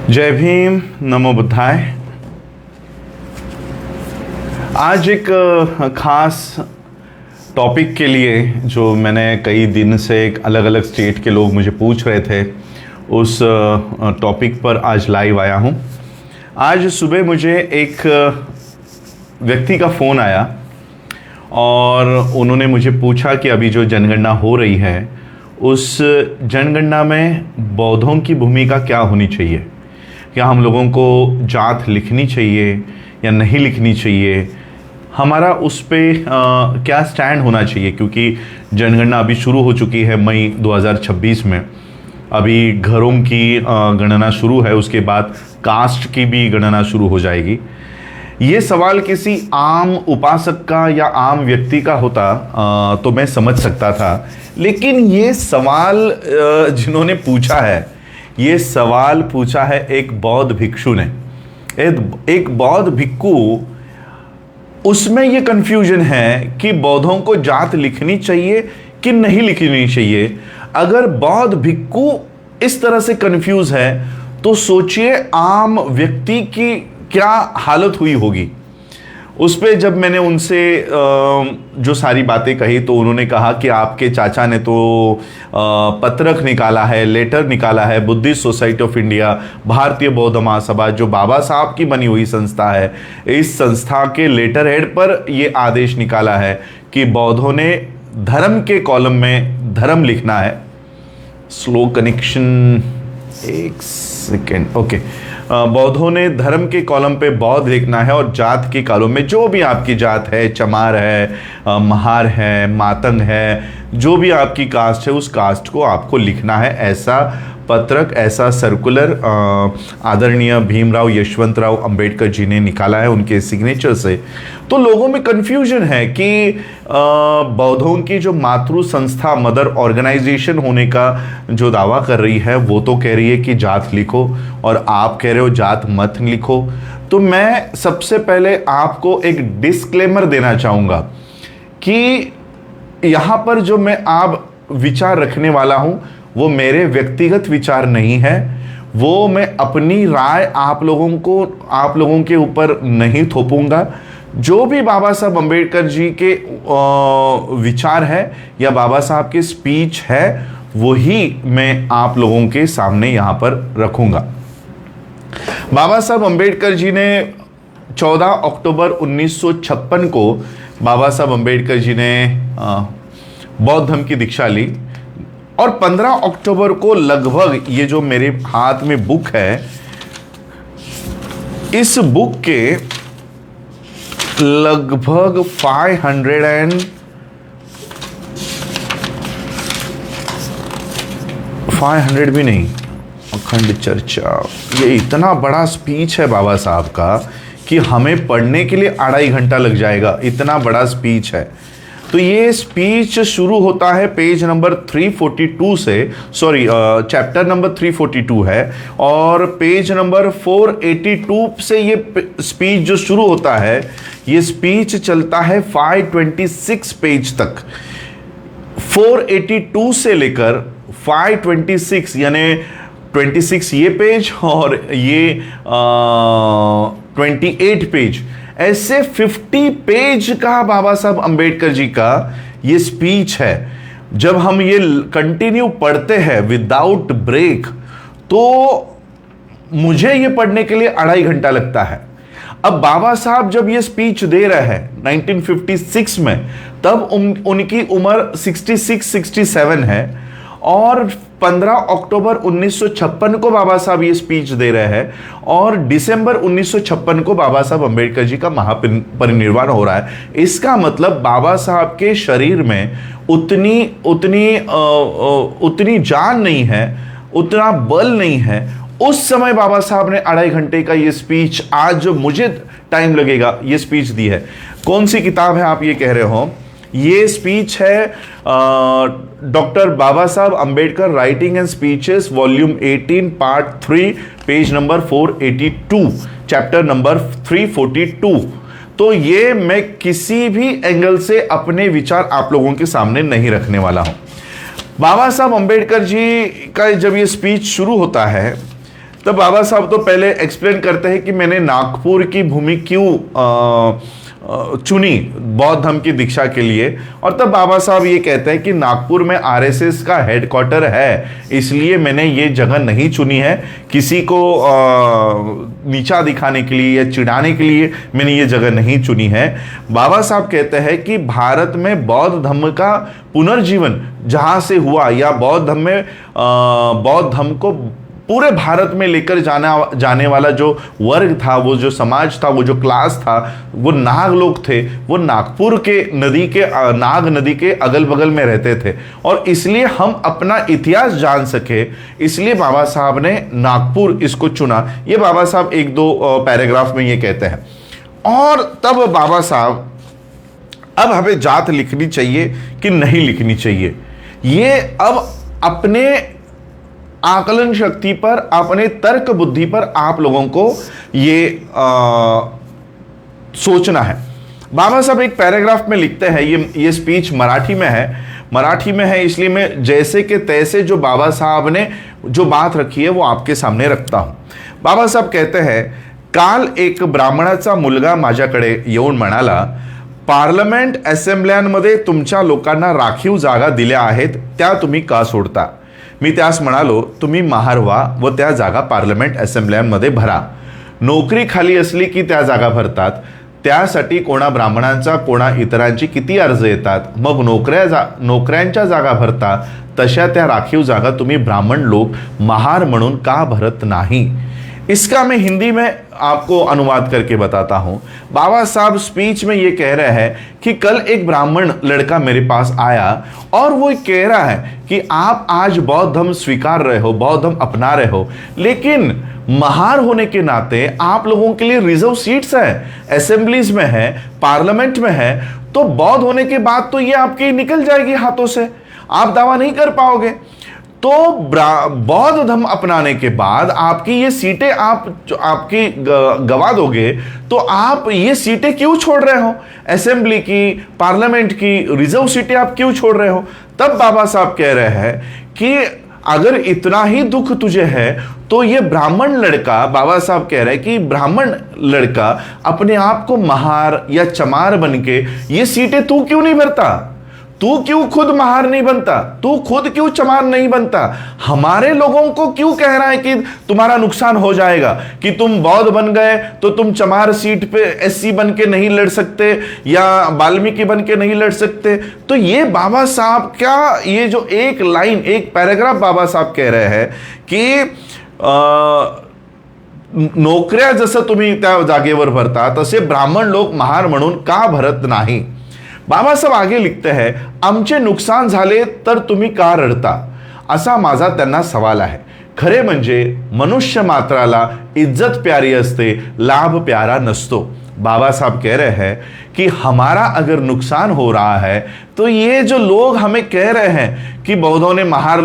जय भीम, नमो बुद्धाय। आज एक खास टॉपिक के लिए जो मैंने कई दिन से अलग अलग स्टेट के लोग मुझे पूछ रहे थे, उस टॉपिक पर आज लाइव आया हूँ। आज सुबह मुझे एक व्यक्ति का फ़ोन आया और उन्होंने मुझे पूछा कि अभी जो जनगणना हो रही है, उस जनगणना में बौद्धों की भूमिका क्या होनी चाहिए। क्या हम लोगों को जात लिखनी चाहिए या नहीं लिखनी चाहिए, हमारा उस पर क्या स्टैंड होना चाहिए। क्योंकि जनगणना अभी शुरू हो चुकी है मई 2026 में। अभी घरों की गणना शुरू है, उसके बाद कास्ट की भी गणना शुरू हो जाएगी। ये सवाल किसी आम उपासक का या आम व्यक्ति का होता तो मैं समझ सकता था, लेकिन ये सवाल जिन्होंने पूछा है, ये सवाल पूछा है एक बौद्ध भिक्षु ने। एक बौद्ध भिक्षु, उसमें ये कंफ्यूजन है कि बौद्धों को जात लिखनी चाहिए कि नहीं लिखनी चाहिए। अगर बौद्ध भिक्षु इस तरह से कंफ्यूज है तो सोचिए आम व्यक्ति की क्या हालत हुई होगी। उस पे जब मैंने उनसे जो सारी बातें कही तो उन्होंने कहा कि आपके चाचा ने तो पत्रक निकाला है, लेटर निकाला है, बुद्धिस्ट सोसाइटी ऑफ इंडिया, भारतीय बौद्ध महासभा जो बाबा साहब की बनी हुई संस्था है, इस संस्था के लेटर हेड पर ये आदेश निकाला है कि बौद्धों ने धर्म के कॉलम में धर्म लिखना है। स्लो कनेक्शन, एक सेकेंड, ओके। बौद्धों ने धर्म के कॉलम पे बौद्ध लिखना है और जात के कॉलम में जो भी आपकी जात है, चमार है, महार है, मातंग है, जो भी आपकी कास्ट है, उस कास्ट को आपको लिखना है। ऐसा पत्रक, ऐसा सर्कुलर आदरणीय भीमराव यशवंतराव अंबेडकर जी ने निकाला है उनके सिग्नेचर से। तो लोगों में कंफ्यूजन है कि बौद्धों की जो मातृ संस्था, मदर ऑर्गेनाइजेशन होने का जो दावा कर रही है, वो तो कह रही है कि जात लिखो और आप कह रहे हो जात मत लिखो। तो मैं सबसे पहले आपको एक डिस्क्लेमर देना चाहूँगा कि यहाँ पर जो मैं आप विचार रखने वाला हूँ वो मेरे व्यक्तिगत विचार नहीं है। वो मैं अपनी राय आप लोगों के ऊपर नहीं थोपूंगा। जो भी बाबा साहब अंबेडकर जी के विचार है या बाबा साहब की स्पीच है, वही मैं आप लोगों के सामने यहाँ पर रखूंगा। बाबा साहब अंबेडकर जी ने 14 अक्टूबर 1956 को बाबा साहब अंबेडकर जी ने बौद्ध धर्म की दीक्षा ली और 15 अक्टूबर को लगभग, ये जो मेरे हाथ में बुक है, इस बुक के लगभग 500 भी नहीं, अखंड चर्चा, ये इतना बड़ा स्पीच है बाबा साहब का कि हमें पढ़ने के लिए 2.5 घंटा लग जाएगा, इतना बड़ा स्पीच है। तो ये स्पीच शुरू होता है पेज नंबर 342 से, सॉरी चैप्टर नंबर 342 है, और पेज नंबर 482 से ये स्पीच जो शुरू होता है, ये स्पीच चलता है 526 पेज तक। 482 से लेकर 526 यानी 26 ये पेज और ये 28 पेज, ऐसे 50 पेज का बाबा साहब अंबेडकर जी का ये स्पीच है। जब हम ये कंटिन्यू पढ़ते हैं विदाउट ब्रेक, तो मुझे ये पढ़ने के लिए 2.5 घंटा लगता है। अब बाबा साहब जब ये स्पीच दे रहे हैं 1956 में, तब उनकी उम्र 66-67 है और 15 अक्टूबर 1956 को बाबा साहब ये स्पीच दे रहे हैं और दिसंबर 1956 को बाबा साहब अंबेडकर जी का महापरिनिर्वाण हो रहा है। इसका मतलब बाबा साहब के शरीर में उतनी जान नहीं है, उतना बल नहीं है। उस समय बाबा साहब ने 2.5 घंटे का ये स्पीच, आज जो मुझे टाइम लगेगा, ये स्पीच दी है। कौन सी किताब है आप ये कह रहे हो? ये स्पीच है डॉक्टर बाबा साहब Ambedkar writing and speeches volume 18 part 3 page number 482 chapter number 342। तो ये मैं किसी भी एंगल से अपने विचार आप लोगों के सामने नहीं रखने वाला हूं। बाबा साहब अंबेडकर जी का जब ये स्पीच शुरू होता है तो बाबा साहब तो पहले एक्सप्लेन करते हैं कि मैंने नागपुर की भूमि क्यों चुनी बौद्ध धर्म की दीक्षा के लिए। और तब बाबा साहब ये कहते हैं कि नागपुर में आरएसएस का हेडक्वार्टर है, इसलिए मैंने ये जगह नहीं चुनी है, किसी को नीचा दिखाने के लिए या चिढ़ाने के लिए मैंने ये जगह नहीं चुनी है। बाबा साहब कहते हैं कि भारत में बौद्ध धर्म का पुनर्जीवन जहाँ से हुआ, या बौद्ध धर्म में बौद्ध धर्म को पूरे भारत में लेकर जाने वाला जो वर्ग था, वो जो समाज था, वो जो क्लास था, वो नाग लोग थे, वो नागपुर के नाग नदी के अगल बगल में रहते थे। और इसलिए हम अपना इतिहास जान सके, इसलिए बाबा साहब ने नागपुर इसको चुना। ये बाबा साहब एक दो पैराग्राफ में ये कहते हैं। और तब बाबा साहब, अब हमें जात लिखनी चाहिए कि नहीं लिखनी चाहिए, ये अब अपने आकलन शक्ति पर, अपने तर्क बुद्धि पर आप लोगों को ये सोचना है। बाबा साहब एक पैराग्राफ में लिखते हैं, ये स्पीच मराठी में है, इसलिए मैं जैसे के तैसे जो बाबा साहब ने जो बात रखी है वो आपके सामने रखता हूं। बाबा साहब कहते हैं, काल एक ब्राह्मणाचा मुलगा माझ्याकडे येऊन म्हणाला, पार्लमेंट असेंब्ल्यांमध्ये तुमच्या लोकांना राखीव जागा दिल्या आहेत, त्या तुम्ही का सोडता? मी त्यास म्हणालो, तुम्ही महार व्हा व त्या जागा पार्लमेंट असेंब्ल्यांमध्ये भरा. नोकरी खाली असली की त्या जागा भरतात, त्यासाठी कोणा ब्राह्मणांचा कोणा इतरांची किती अर्ज येतात, मग नोकऱ्यांच्या जागा भरता, तशा त्या राखीव जागा तुम्ही ब्राह्मण लोग महार म्हणून का भरत नहीं? इसका मैं हिंदी में आपको अनुवाद करके बताता हूं। बाबा साहब स्पीच में ये कह रहे हैं कि कल एक ब्राह्मण लड़का मेरे पास आया और वो कह रहा है कि आप आज बौद्ध धर्म स्वीकार रहे हो, बौद्ध धर्म अपना रहे हो, लेकिन महार होने के नाते आप लोगों के लिए रिजर्व सीट्स हैं, असेंबलीज में है, पार्लियामेंट में है, तो बौद्ध होने के बाद तो ये आपकी निकल जाएगी हाथों से, आप दावा नहीं कर पाओगे। तो बौद्ध धर्म अपनाने के बाद आपकी ये सीटें आपकी गवा दोगे, तो आप ये सीटें क्यों छोड़ रहे हो? असेंबली की, पार्लियामेंट की रिजर्व सीटें आप क्यों छोड़ रहे हो? तब बाबा साहब कह रहे हैं कि अगर इतना ही दुख तुझे है तो ये ब्राह्मण लड़का, बाबा साहब कह रहे हैं कि ब्राह्मण लड़का अपने आप को महार या चमार बनके ये सीटें तू क्यों नहीं भरता? तू क्यों खुद महार नहीं बनता? तू खुद क्यों चमार नहीं बनता? हमारे लोगों को क्यों कह रहा है कि तुम्हारा नुकसान हो जाएगा, कि तुम बौद्ध बन गए तो तुम चमार सीट पे एससी बन के नहीं लड़ सकते या वाल्मीकि बन के नहीं लड़ सकते? तो ये बाबा साहब का ये जो एक लाइन, एक पैराग्राफ बाबा साहब कह रहे हैं कि नोकऱ्या जसं तुम्ही त्या जागेवर भरता, तसे ब्राह्मण लोक महार म्हणून का भरत नाही? बाबा साहब आगे लिखते हैं, आमचे नुकसान झाले तर तुम्ही का रडता, असा माझा त्यांना सवाल आहे. खरे म्हणजे मनुष्य मात्राला इज्जत प्यारी असते, लाभ प्यारा नसतो. बाबा साहब कह रहे हैं कि हमारा अगर नुकसान हो रहा है तो ये जो लोग हमें कह रहे हैं कि बौद्धों ने महार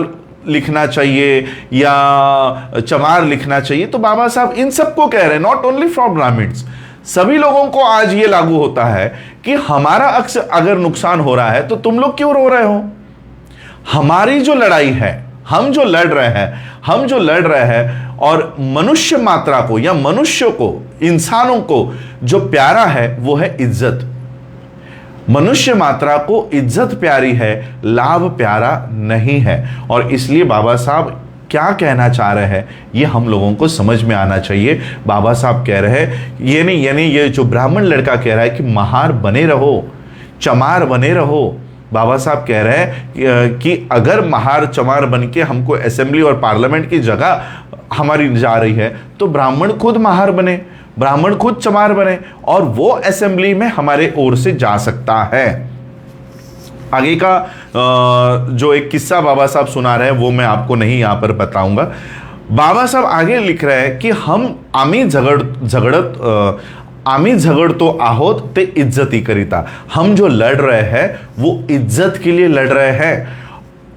लिखना चाहिए या चमार लिखना चाहिए, तो बाबा साहब इन सबको कह रहे हैं, नॉट ओनली फॉर ब्राह्मण्स, सभी लोगों को आज ये लागू होता है कि हमारा अगर नुकसान हो रहा है तो तुम लोग क्यों रो रहे हो? हमारी जो लड़ाई है, हम जो लड़ रहे हैं और मनुष्य मात्रा को या मनुष्य को, इंसानों को जो प्यारा है वो है इज्जत। मनुष्य मात्रा को इज्जत प्यारी है, लाभ प्यारा नहीं है। और इसलिए बाबा साहब क्या कहना चाह रहे हैं ये हम लोगों को समझ में आना चाहिए। बाबा साहब कह रहे हैं यानी ये जो ब्राह्मण लड़का कह रहा है कि महार बने रहो, चमार बने रहो, बाबा साहब कह रहे हैं कि अगर महार चमार बन के हमको असेंबली और पार्लियामेंट की जगह हमारी जा रही है तो ब्राह्मण खुद महार बने, ब्राह्मण खुद चमार बने और वो असेंबली में हमारे ओर से जा सकता है। आगे का जो एक किस्सा बाबा साहब सुना रहे हैं वो मैं आपको नहीं यहाँ पर बताऊंगा। बाबा साहब आगे लिख रहे हैं कि आम्ही झगड़तो आहोत ते इज्जती करिता। हम जो लड़ रहे हैं वो इज्जत के लिए लड़ रहे हैं।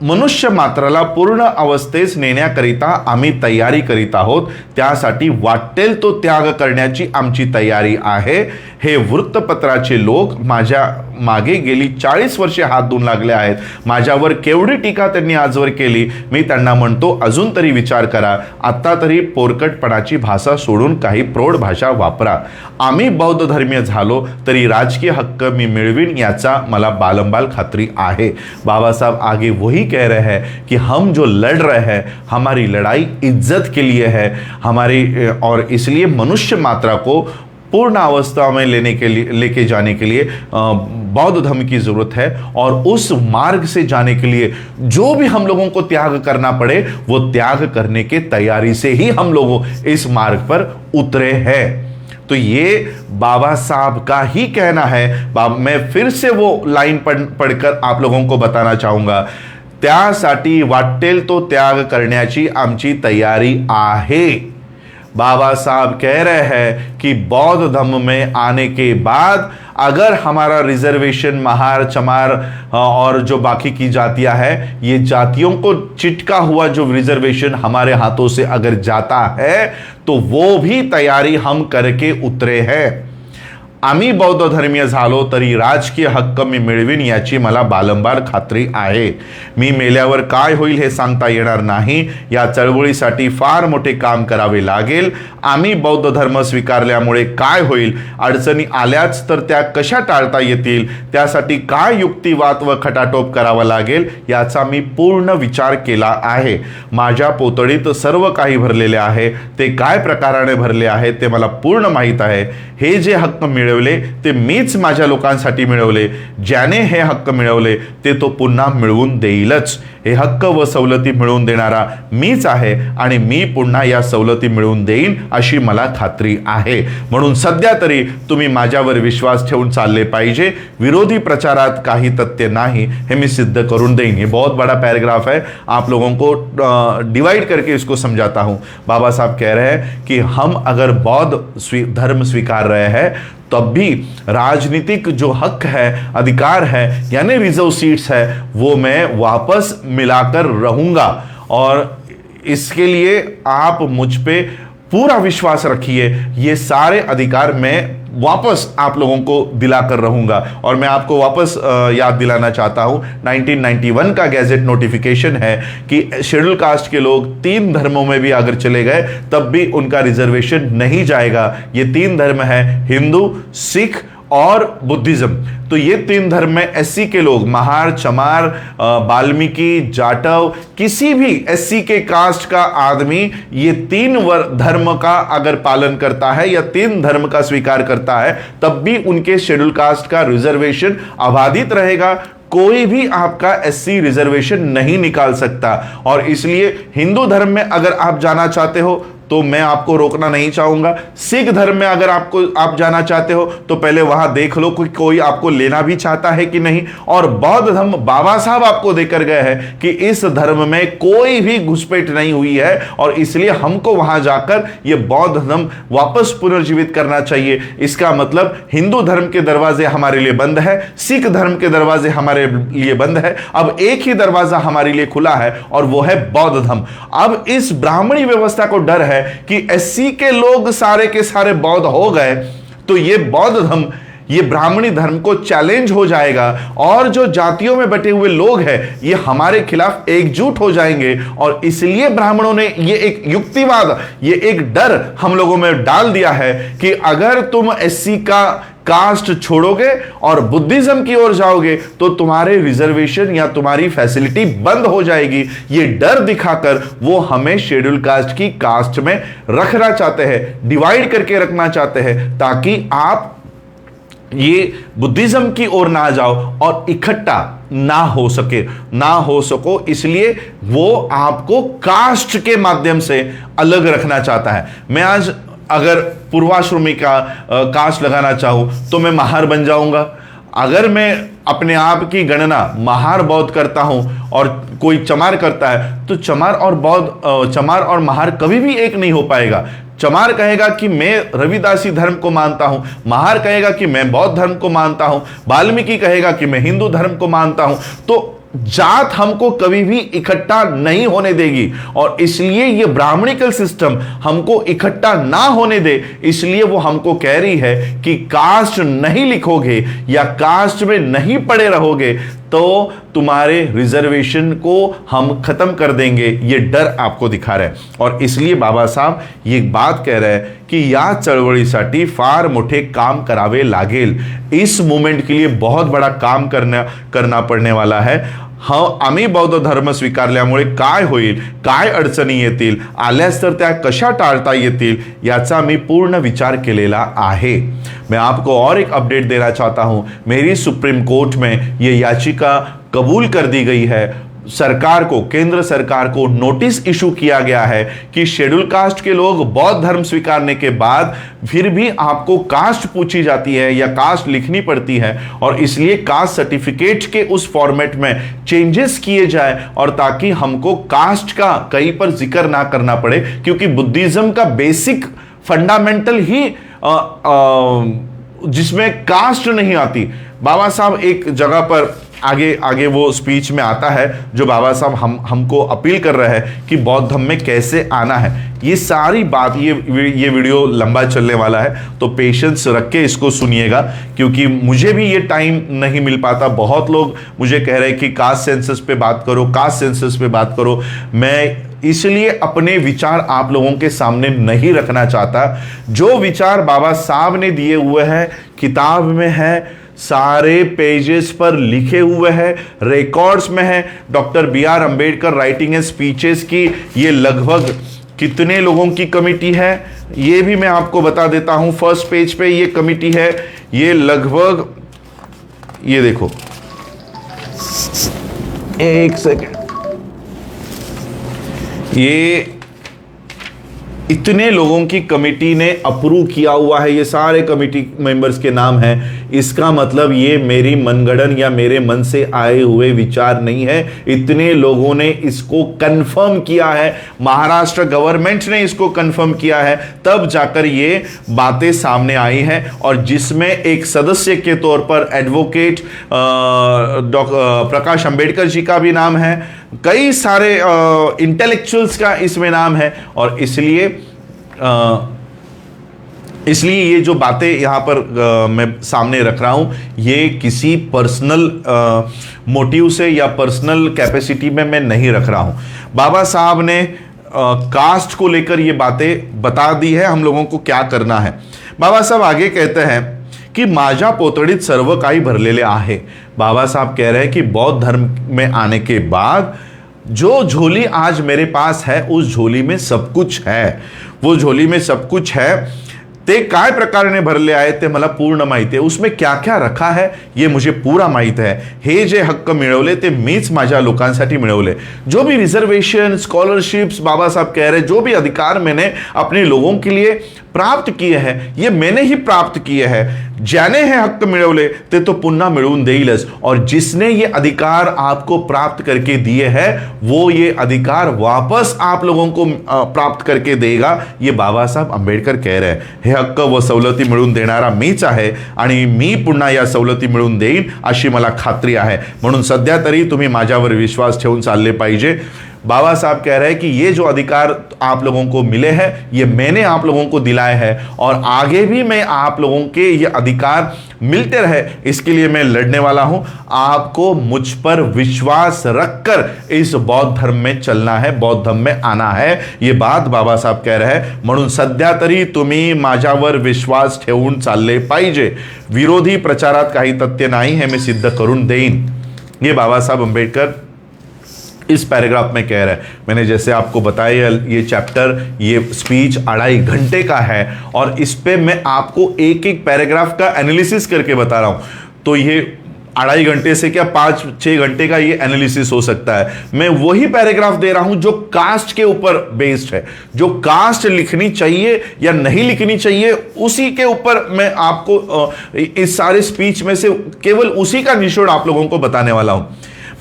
मनुष्य मात्राला पूर्ण अवस्थेस नेण्याकरिता आम्ही तयारी करीत आहोत, त्यासाठी वाटेल तो त्याग करण्याची आमची तयारी आहे। हे वृत्तपत्राचे लोक माझ्या मागे गेली 40 वर्षे हात धुवून लागले आहेत. माझ्यावर केवढी टीका त्यांनी आजवर केली. मी त्यांना म्हणतो, अजून तरी विचार करा. आता तरी पोरकटपणाची भाषा सोडून काही प्रौढ भाषा वापरा. आम्ही बौद्ध धर्मीय झालो तरी राजकीय हक्क मी मिळवीन याचा मला बालंबाल खात्री आहे. बाबा साहब आगे वही कह रहे हैं कि हम जो लड़ रहे हैं, हमारी लड़ाई इज्जत के लिए है, हमारी, और इसलिए मनुष्य मात्रा को पूर्ण अवस्था में लेके जाने के लिए बौद्ध धर्म की जरूरत है. और उस मार्ग से जाने के लिए जो भी हम लोगों को त्याग करना पड़े, वो त्याग करने के तैयारी से ही हम लोगों इस मार्ग पर उतरे हैं. तो ये बाबा साहब का ही कहना है. मैं फिर से वो लाइन पढ़कर आप लोगों को बताना चाहूंगा. त्यासाठी वाटेल तो त्याग करण्याची आमची तैयारी आहे. बाबा साहब कह रहे हैं कि बौद्ध धर्म में आने के बाद अगर हमारा रिजर्वेशन महार, चमार और जो बाकी की जातियां हैं, ये जातियों को चिटका हुआ जो रिजर्वेशन हमारे हाथों से अगर जाता है तो वो भी तैयारी हम करके उतरे हैं. आम्ही बौद्ध धर्मीय झालो तरी राजकीय हक्क मी मिळवीन याची मला बालंबार खात्री आहे. मी मेल्यावर काय होईल हे सांगता येणार नाही. या चळवळीसाठी फार मोठे काम करावे लागेल. आम्ही बौद्ध धर्म स्वीकारल्यामुळे काय होईल, अडचणी आल्याच तर त्या कशा टाळता येतील, त्यासाठी काय युक्तिवाद व खटाटोप करावा लागेल याचा मी पूर्ण विचार केला आहे. माझ्या पोतडीत सर्व काही भरलेले आहे. ते काय प्रकाराने भरले आहे ते मला पूर्ण माहीत आहे. हे जे हक्क मिळवले ते मीच माझ्या लोकांसाठी मिळवले. ज्याने हे हक्क मिळवले ते तो पुन्हा मिळवून देईलच. हे हक्क व सवलती मिळवून देणारा मीच आहे आणि मी पुन्हा या सवलती मिळवून देईन अशी मला खात्री आहे. म्हणून सध्या तरी तुम्ही माझ्यावर विश्वास ठेवून चालले पाहिजे. विरोधी प्रचारात काही तथ्य नाही हे मी सिद्ध करून देईन. ये बहुत बड़ा पैराग्राफ है, आप लोगों को डिवाइड करके इसको समझाता हूं. बाबा साहब कह रहे हैं कि हम अगर बौद्ध धर्म स्वीकार रहे हैं तब भी राजनीतिक जो हक है, अधिकार है, यानी रिजर्व सीट्स है, वो मैं वापस मिलाकर रहूंगा. और इसके लिए आप मुझ पे पूरा विश्वास रखिए. ये सारे अधिकार मैं वापस आप लोगों को दिलाकर रहूंगा. और मैं आपको वापस याद दिलाना चाहता हूं, 1991 का गैजेट नोटिफिकेशन है कि शेड्यूल कास्ट के लोग 3 धर्मों में भी अगर चले गए तब भी उनका रिजर्वेशन नहीं जाएगा. ये 3 धर्म है, हिंदू, सिख और बुद्धिज्म. तो ये 3 धर्म में एससी के लोग, महार, चमार, वाल्मीकि, जाटव, किसी भी एससी के कास्ट का आदमी ये 3 धर्म का अगर पालन करता है या 3 धर्म का स्वीकार करता है तब भी उनके शेड्यूल कास्ट का रिजर्वेशन अबाधित रहेगा. कोई भी आपका एससी रिजर्वेशन नहीं निकाल सकता. और इसलिए हिंदू धर्म में अगर आप जाना चाहते हो तो मैं आपको रोकना नहीं चाहूंगा. सिख धर्म में अगर आप जाना चाहते हो तो पहले वहां देख लो कि कोई आपको लेना भी चाहता है कि नहीं. और बौद्ध धर्म बाबा साहब आपको देकर गए हैं कि इस धर्म में कोई भी घुसपैठ नहीं हुई है और इसलिए हमको वहां जाकर यह बौद्ध धर्म वापस पुनर्जीवित करना चाहिए. इसका मतलब हिंदू धर्म के दरवाजे हमारे लिए बंद है, सिख धर्म के दरवाजे हमारे लिए बंद है. अब एक ही दरवाजा हमारे लिए खुला है और वो है बौद्ध धर्म. अब इस ब्राह्मणी व्यवस्था को डर है कि एससी के लोग सारे के सारे बौद्ध हो गए तो ये बौद्ध धर्म, ये ब्राह्मणी धर्म को चैलेंज हो जाएगा और जो जातियों में बटे हुए लोग हैं ये हमारे खिलाफ एकजुट हो जाएंगे. और इसलिए ब्राह्मणों ने ये एक युक्तिवाद, ये एक डर हम लोगों में डाल दिया है कि अगर तुम एससी का कास्ट छोड़ोगे और बुद्धिज्म की ओर जाओगे तो तुम्हारे रिजर्वेशन या तुम्हारी फैसिलिटी बंद हो जाएगी. ये डर दिखाकर वो हमें शेड्यूल कास्ट की कास्ट में रखना चाहते हैं, डिवाइड करके रखना चाहते हैं ताकि आप ये बुद्धिज्म की ओर ना जाओ और इकट्ठा ना हो सको. इसलिए वो आपको कास्ट के माध्यम से अलग रखना चाहता है. मैं आज अगर पूर्वाश्रमी का कास्ट लगाना चाहूं तो मैं महार बन जाऊंगा. अगर मैं अपने आप की गणना महार बौद्ध करता हूं और कोई चमार करता है तो चमार और महार कभी भी एक नहीं हो पाएगा. चमार कहेगा कि मैं रविदासी धर्म को मानता हूं, महार कहेगा कि मैं बौद्ध धर्म को मानता हूं, वाल्मीकि कहेगा कि मैं हिंदू धर्म को मानता हूं. तो जात हमको कभी भी इकट्ठा नहीं होने देगी, और इसलिए ये ब्राह्मणिकल सिस्टम हमको इकट्ठा ना होने दे, इसलिए वो हमको कह रही है कि कास्ट नहीं लिखोगे या कास्ट में नहीं पड़े रहोगे तो तुम्हारे रिजर्वेशन को हम खत्म कर देंगे। ये डर आपको दिखा रहे हैं, और इसलिए बाबा साहब ये बात कह रहे हैं कि या चळवळीसाठी फार मोठे काम करावे लागेल। इस मूवमेंट के लिए बहुत बड़ा काम करना पडने वाला है। आम्ही बौद्ध धर्म स्वीकारल्यामुळे काय होईल, काय अडचणी येतील, आल्यास तर त्या कशा टाळता येतील याचा मी पूर्ण विचार केलेला आहे। मैं आपको और एक अपडेट देना चाहता हूं, मेरी सुप्रीम कोर्ट में ये याचिका कबूल कर दी गई है। सरकार को, केंद्र सरकार को नोटिस इशू किया गया है कि शेड्यूल कास्ट के लोग बौद्ध धर्म स्वीकारने के बाद फिर भी आपको कास्ट पूछी जाती है या कास्ट लिखनी पड़ती है, और इसलिए कास्ट सर्टिफिकेट के उस फॉर्मेट में चेंजेस किए जाए, और ताकि हमको कास्ट का कहीं पर जिक्र ना करना पड़े, क्योंकि बुद्धिज्म का बेसिक फंडामेंटल ही जिसमें कास्ट नहीं आती। बाबा साहब एक जगह पर आगे वो स्पीच में आता है जो बाबा साहब हमको अपील कर रहे हैं कि बौद्ध धर्म में कैसे आना है। ये सारी बात, ये वीडियो लंबा चलने वाला है, तो पेशेंस रख के इसको सुनिएगा, क्योंकि मुझे भी ये टाइम नहीं मिल पाता। बहुत लोग मुझे कह रहे हैं कि कास्ट सेंसस पे बात करो, कास्ट सेंसस पे बात करो। मैं इसलिए अपने विचार आप लोगों के सामने नहीं रखना चाहता। जो विचार बाबा साहब ने दिए हुए हैं, किताब में है, सारे पेजेस पर लिखे हुए हैं, रिकॉर्ड्स में है। Doctor B R. Ambedkar writing and speeches की ये लगभग कितने लोगों की कमिटी है ये भी मैं आपको बता देता हूं। फर्स्ट पेज पे ये कमिटी है, ये लगभग, ये देखो, एक सेकेंड, ये इतने लोगों की कमिटी ने अप्रूव किया हुआ है। ये सारे कमिटी मेंबर्स के नाम हैं। इसका मतलब ये मेरी मनगढ़ंत या मेरे मन से आए हुए विचार नहीं है। इतने लोगों ने इसको कंफर्म किया है, महाराष्ट्र गवर्नमेंट ने इसको कंफर्म किया है, तब जाकर ये बातें सामने आई हैं। और जिसमें एक सदस्य के तौर पर एडवोकेट प्रकाश अंबेडकर जी का भी नाम है, कई सारे इंटेलेक्चुअल्स का इसमें नाम है। और इसलिए ये जो बातें यहाँ पर मैं सामने रख रहा हूँ, ये किसी पर्सनल मोटिव से या पर्सनल कैपेसिटी में मैं नहीं रख रहा हूँ। बाबा साहब ने कास्ट को लेकर ये बातें बता दी है हम लोगों को क्या करना है। बाबा साहब आगे कहते हैं की माझ्या पोतडीत सर्व काही भरलेले आहे। बाबा साहब कह रहे हैं कि बौद्ध धर्म में आने के बाद जो झोली आज मेरे पास है, उस झोली में सब कुछ है। वो झोली में सब कुछ है, ते काय प्रकाराने भरले आहे ते मला पूर्ण माहिती आहे। उसमें क्या क्या रखा है ये मुझे पूरा माहित है। हे जे हक्क मिळवले ते मीच माझ्या लोकांसाठी मिळवले। जो भी रिजर्वेशन, स्कॉलरशिप्स, बाबा साहब कह रहे, जो भी अधिकार मैंने अपने लोगों के लिए प्राप्त किए हैं, ये मैंने ही प्राप्त किए हैं। ज्याने हे हक्क मिळवले ते तो पुन्हा मिळवून देईलच, और जिसने ये अधिकार आपको प्राप्त करके दिए हैं, वो ये अधिकार वापस आप लोगों को प्राप्त करके देगा। ये बाबा साहब अंबेडकर कह रहे हैं। हे हक्क व सवलती मिळवून देणारा मीच आहे, आणि मी पुन्हा या सवलती मिळवून देईन अशी मला खात्री आहे। म्हणून सध्या तरी तुम्ही माझ्यावर विश्वास ठेवून चालले पाहिजे। बाबा साहब कह रहे हैं कि ये जो अधिकार आप लोगों को मिले हैं, ये मैंने आप लोगों को दिलाए हैं, और आगे भी मैं आप लोगों के ये अधिकार मिलते रहे, इसके लिए मैं लड़ने वाला हूं। आपको मुझ पर विश्वास रखकर इस बौद्ध धर्म में चलना है, बौद्ध धर्म में आना है। ये बात बाबा साहब कह रहे हैं। म्हणून सध्या तरी तुम्ही माझ्यावर विश्वास ठेवून चालले पाहिजे। विरोधी प्रचारात काही तथ्य नाही हे मी सिद्ध करून देईन। ये बाबा साहब अंबेडकर इस पैराग्राफ में कह रहा है। मैंने जैसे आपको बताया, ये चैप्टर, ये स्पीच 2.5 घंटे का है, और इस पे मैं आपको एक एक पैराग्राफ का एनालिसिस करके बता रहा हूं। तो ये 2.5 घंटे से क्या 5-6 घंटे का ये एनालिसिस हो सकता है। मैं वही पैराग्राफ दे रहा हूं जो कास्ट के ऊपर बेस्ड है, जो कास्ट लिखनी चाहिए या नहीं लिखनी चाहिए, उसी के ऊपर मैं आपको इस सारे स्पीच में से केवल उसी का निचोड़ आप लोगों को बताने वाला हूं।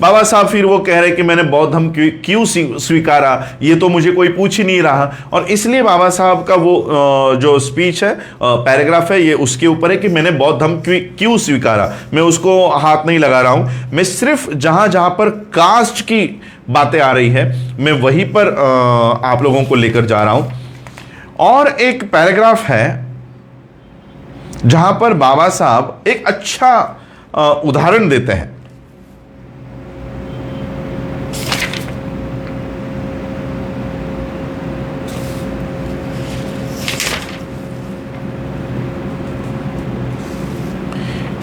बाबा साहब फिर वो कह रहे कि मैंने बौद्ध धर्म क्यों स्वीकारा, ये तो मुझे कोई पूछ ही नहीं रहा। और इसलिए बाबा साहब का वो जो स्पीच है, पैराग्राफ है, ये उसके ऊपर है कि मैंने बौद्ध धर्म क्यों स्वीकारा। मैं उसको हाथ नहीं लगा रहा हूं, मैं सिर्फ जहां जहां पर कास्ट की बातें आ रही है मैं वहीं पर आप लोगों को लेकर जा रहा हूं। और एक पैराग्राफ है जहां पर बाबा साहब एक अच्छा उदाहरण देते हैं।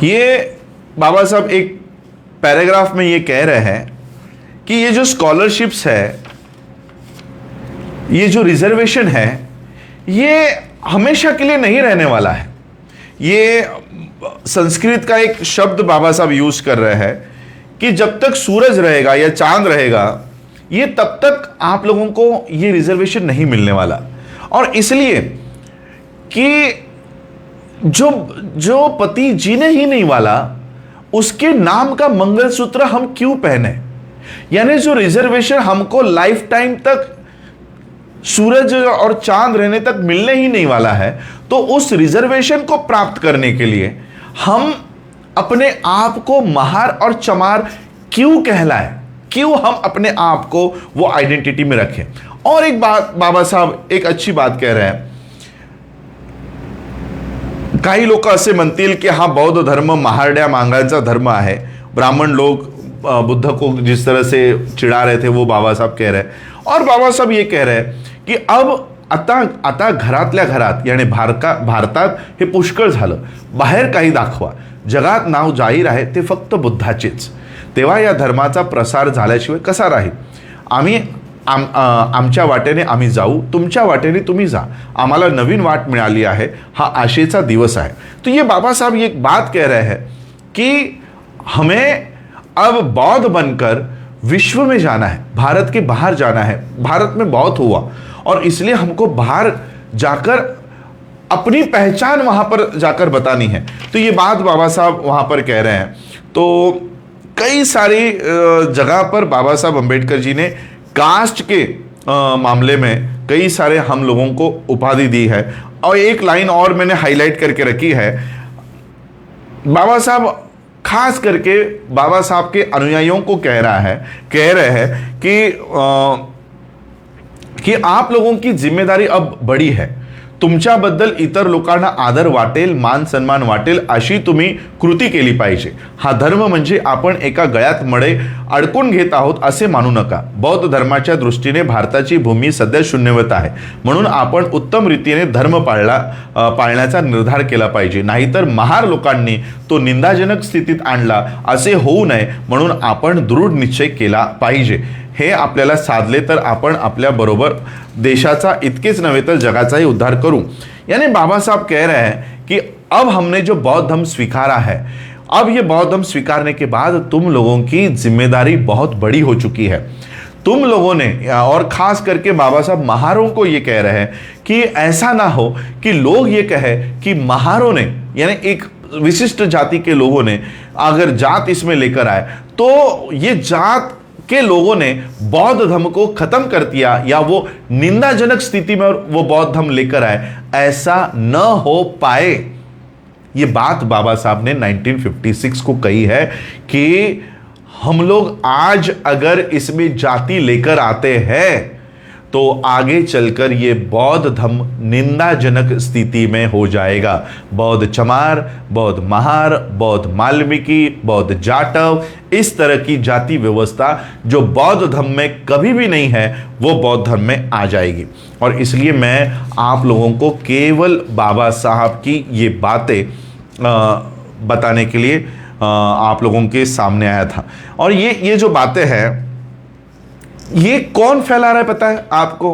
ये बाबा साहब एक पैराग्राफ में ये कह रहे हैं कि ये जो स्कॉलरशिप्स है, ये जो रिजर्वेशन है, ये हमेशा के लिए नहीं रहने वाला है। ये संस्कृत का एक शब्द बाबा साहब यूज कर रहे हैं कि जब तक सूरज रहेगा या चांद रहेगा, ये तब तक आप लोगों को ये रिजर्वेशन नहीं मिलने वाला। और इसलिए कि जो पति जीने ही नहीं वाला, उसके नाम का मंगलसूत्र हम क्यों पहने? यानी जो रिजर्वेशन हमको लाइफ टाइम तक सूरज और चांद रहने तक मिलने ही नहीं वाला है, तो उस रिजर्वेशन को प्राप्त करने के लिए हम अपने आप को महार और चमार क्यों कहलाए, क्यों हम अपने आप को वो आइडेंटिटी में रखें। और एक बात बाबा साहब एक अच्छी बात कह रहे हैं, काही लोक असे म्हणतील की हा बौद्ध धर्म महारड्या मांगांचा धर्म आहे। ब्राह्मण लोग बुद्ध को जिस तरह से चिढ़ा रहे थे वो बाबा साहब कह रहे हैं। और बाबा साहब ये कह रहे हैं की अब आता घरातल्या घरात, यानी भारतात हे पुष्कळ झालं, बाहेर काही दाखवा, जगात नाव जाहीर आहे ते फक्त बुद्धाचेच, तेव्हा या धर्माचा प्रसार झाल्याशिवाय कसा राहील? आम्ही आमच्या वाटेने आम्ही जाऊ, तुमच्या वाटेने तुम्ही जा, आम्हाला नवीन वाट मिळाली आहे, हा आशेचा दिवस आहे। तो ये बाबा साहब ये एक बात कह रहे हैं कि हमें अब बौद्ध बनकर विश्व में जाना है, भारत के बाहर जाना है। भारत में बहुत हुआ और इसलिए हमको बाहर जाकर अपनी पहचान वहां पर जाकर बतानी है। तो ये बात बाबा साहब वहां पर कह रहे हैं। तो कई सारी जगह पर बाबा साहब अंबेडकर जी ने कास्ट के मामले में कई सारे हम लोगों को उपाधि दी है। और एक लाइन और मैंने हाईलाइट करके रखी है, बाबा साहब खास करके बाबा साहब के अनुयायियों को कह रहे हैं कि आप लोगों की जिम्मेदारी अब बड़ी है, तुमच्याबद्दल इतर लोकांना आदर वाटेल, मान सन्मान वाटेल अशी तुम्ही कृती केली पाहिजे। हा धर्म म्हणजे आपण एका गळ्यात मडे अडकून घेत आहोत असे मानू नका। बौद्ध धर्माच्या दृष्टीने भारताची भूमी सध्या शून्यवत आहे, म्हणून आपण उत्तम रीतीने धर्म पाळण्याचा निर्धार केला पाहिजे, नाहीतर महार लोकांनी तो निंदाजनक स्थितीत आणला असे होऊ नये, म्हणून आपण दृढ निश्चय केला पाहिजे। हे आपल्याला साधले तर आपण आपल्या बरोबर देशाचा इतकेच नव्हे तर जगाचाही उद्धार करूं। यानी बाबा साहब कह रहे हैं कि अब हमने जो बौद्ध धर्म स्वीकारा है, अब ये बौद्ध धर्म स्वीकारने के बाद तुम लोगों की जिम्मेदारी बहुत बड़ी हो चुकी है। तुम लोगों ने, और खास करके बाबा साहब महारों को ये कह रहे हैं कि ऐसा ना हो कि लोग ये कहे कि महारों ने, यानी एक विशिष्ट जाति के लोगों ने अगर जात इसमें लेकर आए तो ये जात के लोगों ने बौद्ध धर्म को खत्म कर दिया या वो निंदाजनक स्थिति में वो बौद्ध धर्म लेकर आए, ऐसा न हो पाए। ये बात बाबा साहब ने 1956 को कही है कि हम लोग आज अगर इसमें जाति लेकर आते हैं तो आगे चलकर ये बौद्ध धर्म निंदाजनक स्थिति में हो जाएगा। बौद्ध चमार, बौद्ध महार, बौद्ध मालविकी, बौद्ध जाटव, इस तरह की जाति व्यवस्था जो बौद्ध धर्म में कभी भी नहीं है वो बौद्ध धर्म में आ जाएगी। और इसलिए मैं आप लोगों को केवल बाबा साहब की ये बातें बताने के लिए आप लोगों के सामने आया था। और ये जो बातें हैं ये कौन फैला रहा है पता है आपको?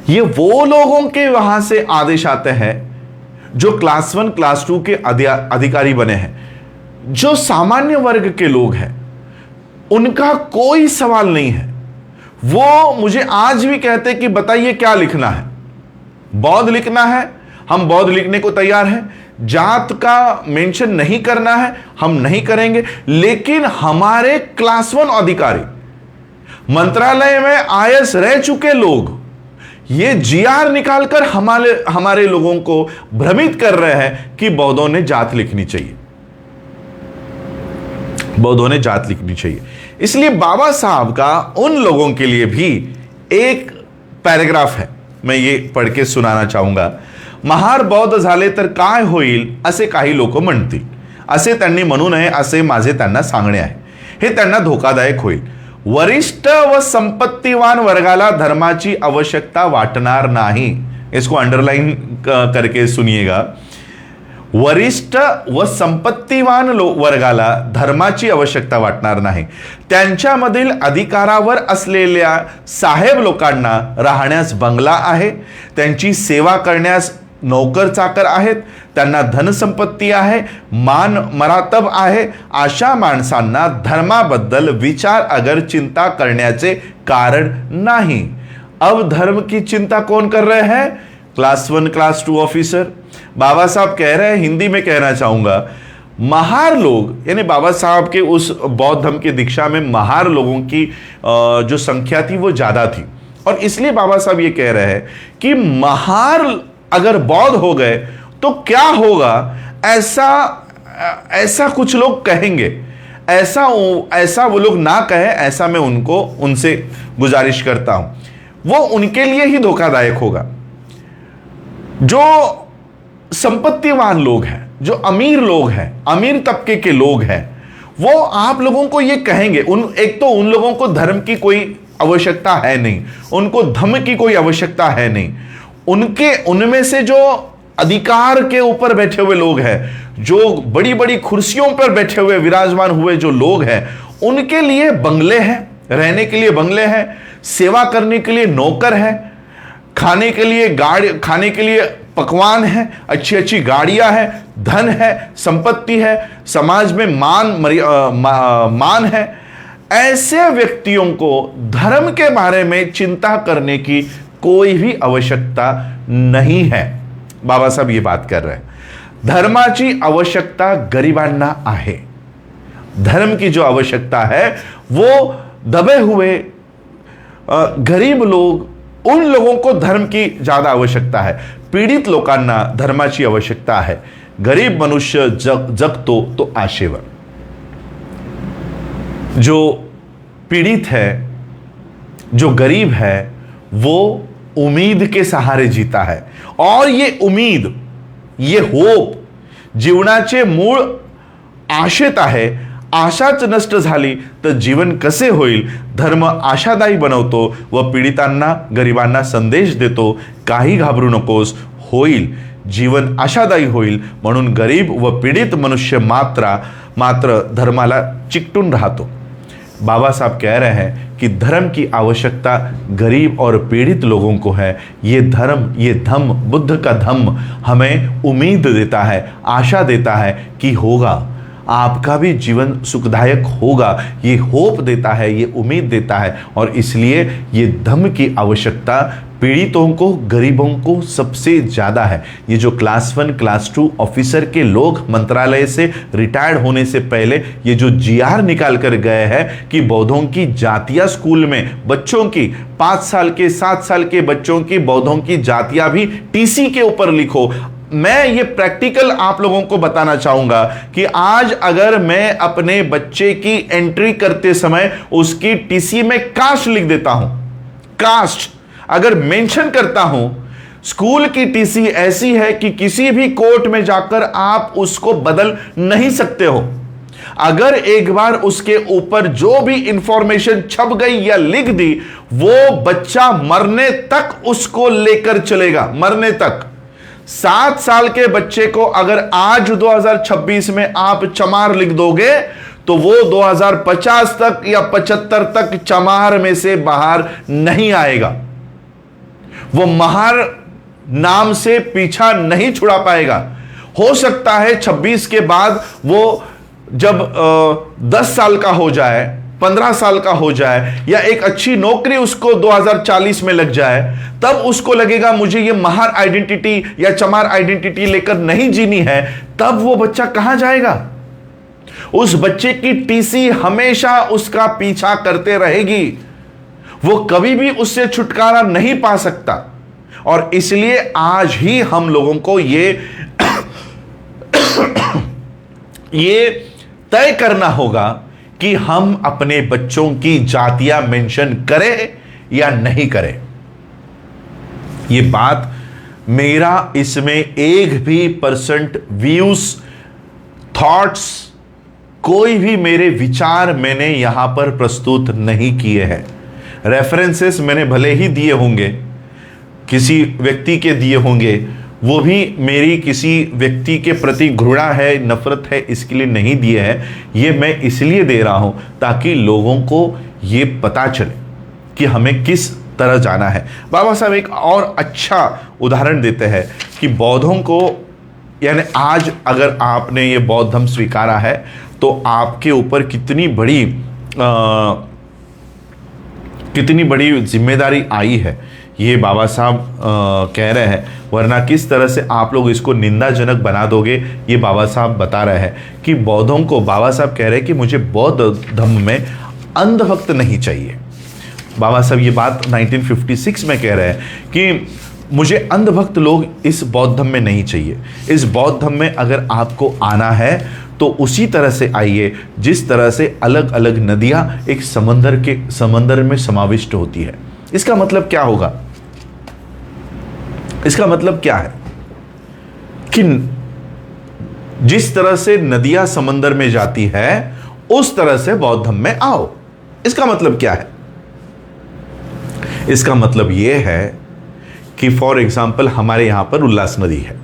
ये वो लोगों के वहां से आदेश आते हैं जो क्लास 1 क्लास 2 के अधिकारी बने हैं। जो सामान्य वर्ग के लोग हैं उनका कोई सवाल नहीं है। वो मुझे आज भी कहते कि बताइए क्या लिखना है, बौद्ध लिखना है, हम बौद्ध लिखने को तैयार हैं। जात का मेंशन नहीं करना है, हम नहीं करेंगे, लेकिन हमारे क्लास 1 अधिकारी, मंत्रालय में आईएएस रह चुके लोग ये जीआर निकालकर हमारे लोगों को भ्रमित कर रहे हैं कि बौद्धों ने जात लिखनी चाहिए, बौद्धों ने जात लिखनी चाहिए। इसलिए बाबा साहब का उन लोगों के लिए भी एक पैराग्राफ है, मैं ये पढ़ के सुनाना चाहूंगा। महार बौद्ध झाले तर काय होईल असे काही लोक म्हणतील, असे त्यांनी म्हणू नये असे माझे त्यांना सांगणे आहे, हे त्यांना धोकादायक होईल। वरिष्ठ व संपत्तिवान वर्गाला धर्माची आवश्यकता वाटणार नाही, इसको अंडरलाइन करके सुनिएगा। वरिष्ठ व संपत्तिवान वर्गाला धर्माची आवश्यकता वाटणार नाही, त्यांच्यामधील अधिकारावर असलेल्या साहेब लोकांना राहण्यास बंगला आहे, त्यांची सेवा करण्यास नौकर चाकर आहेत, त्यांना धनसंपत्ती आहे, मान मरातब आहे, अशा माणसांना धर्माबद्दल विचार अगर चिंता करण्याचे कारण नहीं। अब धर्म की चिंता कौन कर रहे हैं? Class 1 class 2 officer. बाबा साहब कह रहे हैं, हिंदी में कहना चाहूंगा, महार लोग यानी बाबा साहब के उस बौद्ध धर्म की दीक्षा में महार लोगों की जो संख्या थी वो ज्यादा थी, और इसलिए बाबा साहब ये कह रहे हैं कि महार अगर बौद्ध हो गए तो क्या होगा, ऐसा कुछ लोग कहेंगे, ऐसा वो लोग ना कहे, ऐसा मैं उनसे गुजारिश करता हूं। वो उनके लिए ही धोखादायक होगा। जो संपत्तिवान लोग हैं, जो अमीर लोग हैं, अमीर तबके के लोग हैं, वो आप लोगों को ये कहेंगे, एक तो उन लोगों को धर्म की कोई आवश्यकता है नहीं, उनको धम्म की कोई आवश्यकता है नहीं, उनमें से जो अधिकार के ऊपर बैठे हुए लोग हैं, जो बड़ी बड़ी कुर्सियों पर बैठे हुए विराजमान हुए जो लोग हैं, उनके लिए बंगले हैं, रहने के लिए बंगले हैं, सेवा करने के लिए नौकर है, खाने के लिए पकवान है, अच्छी अच्छी गाड़ियां हैं, धन है, संपत्ति है, समाज में मान है। ऐसे व्यक्तियों को धर्म के बारे में चिंता करने की कोई भी आवश्यकता नहीं है। बाबा साहब ये बात कर रहे हैं, धर्माची आवश्यकता गरिबांना आहे। धर्म की जो आवश्यकता है वो दबे हुए गरीब लोग, उन लोगों को धर्म की ज्यादा आवश्यकता है, पीडित लोकांना धर्माची आवश्यकता है। गरीब मनुष्य जगतो तो आशेवर। जो पीड़ित है, जो गरीब है, वो उम्मीद के सहारे जीता है, और ये उम्मीद, ये होप जीवनाचे मूळ आशेत आहे। आशाच नष्ट झाली तर जीवन कसे होईल? धर्म आशादायी बनवतो व पीडितांना, गरिबांना संदेश देतो, काही घाबरू नकोस, होईल जीवन आशादायी होईल। म्हणून गरीब व पीडित मनुष्य मात्र धर्माला चिकटून राहतो। बाबा साहब कह रहे हैं कि धर्म की आवश्यकता गरीब और पीड़ित लोगों को है। ये धर्म, ये धम्म, बुद्ध का धम्म हमें उम्मीद देता है, आशा देता है कि होगा, आपका भी जीवन सुखदायक होगा, ये होप देता है, ये उम्मीद देता है। और इसलिए ये धम्म की आवश्यकता पीड़ितों को, गरीबों को सबसे ज़्यादा है। ये जो क्लास 1 क्लास 2 ऑफिसर के लोग मंत्रालय से रिटायर्ड होने से पहले ये जो जीआर निकाल कर गए हैं कि बौद्धों की जातियां स्कूल में, बच्चों की 5 साल के 7 साल के बच्चों की बौद्धों की जातियां भी टीसी के ऊपर लिखो। मैं ये प्रैक्टिकल आप लोगों को बताना चाहूंगा कि आज अगर मैं अपने बच्चे की एंट्री करते समय उसकी टीसी में कास्ट लिख देता हूं, कास्ट अगर मेंशन करता हूं, स्कूल की टीसी ऐसी है कि किसी भी कोर्ट में जाकर आप उसको बदल नहीं सकते हो। अगर एक बार उसके ऊपर जो भी इंफॉर्मेशन छप गई या लिख दी, वो बच्चा मरने तक उसको लेकर चलेगा, मरने तक। 7 साल के बच्चे को अगर आज 2026 में आप चमार लिख दोगे तो वो 2050 तक या 75 तक चमार में से बाहर नहीं आएगा। वो महार नाम से पीछा नहीं छुड़ा पाएगा। हो सकता है 26 के बाद वो जब 10 साल का हो जाए, 15 साल का हो जाए या एक अच्छी नौकरी उसको 2040 में लग जाए, तब उसको लगेगा मुझे ये महार आइडेंटिटी या चमार आइडेंटिटी लेकर नहीं जीनी है, तब वो बच्चा कहां जाएगा? उस बच्चे की टीसी हमेशा उसका पीछा करते रहेगी, वो कभी भी उससे छुटकारा नहीं पा सकता। और इसलिए आज ही हम लोगों को ये तय करना होगा कि हम अपने बच्चों की जातियां मेंशन करें या नहीं करें। ये बात मेरा इसमें एक भी % व्यूज, थॉट्स, कोई भी मेरे विचार मैंने यहां पर प्रस्तुत नहीं किए हैं। रेफरेंसेस मैंने भले ही दिए होंगे, किसी व्यक्ति के दिए होंगे, वो भी मेरी किसी व्यक्ति के प्रति घृणा है, नफरत है, इसके लिए नहीं दिए हैं। ये मैं इसलिए दे रहा हूं ताकि लोगों को ये पता चले कि हमें किस तरह जाना है। बाबा साहब एक और अच्छा उदाहरण देते हैं कि बौद्धों को, यानी आज अगर आपने ये बौद्ध धर्म स्वीकारा है तो आपके ऊपर कितनी बड़ी जिम्मेदारी आई है, ये बाबा साहब कह रहे हैं। वरना किस तरह से आप लोग इसको निंदाजनक बना दोगे, ये बाबा साहब बता रहे हैं कि बौद्धों को, बाबा साहब कह रहे हैं कि मुझे बौद्ध धर्म में अंधभक्त नहीं चाहिए। बाबा साहब ये बात 1956 में कह रहे हैं कि मुझे अंधभक्त लोग इस बौद्ध धर्म में नहीं चाहिए। इस बौद्ध धर्म में अगर आपको आना है तो उसी तरह से आइए जिस तरह से अलग अलग नदियां एक समंदर में समाविष्ट होती है। इसका मतलब क्या होगा? इसका मतलब क्या है कि जिस तरह से नदियां समंदर में जाती है उस तरह से बौद्ध धर्म में आओ। इसका मतलब क्या है? इसका मतलब यह है कि फॉर एग्जाम्पल हमारे यहां पर उल्लास नदी है,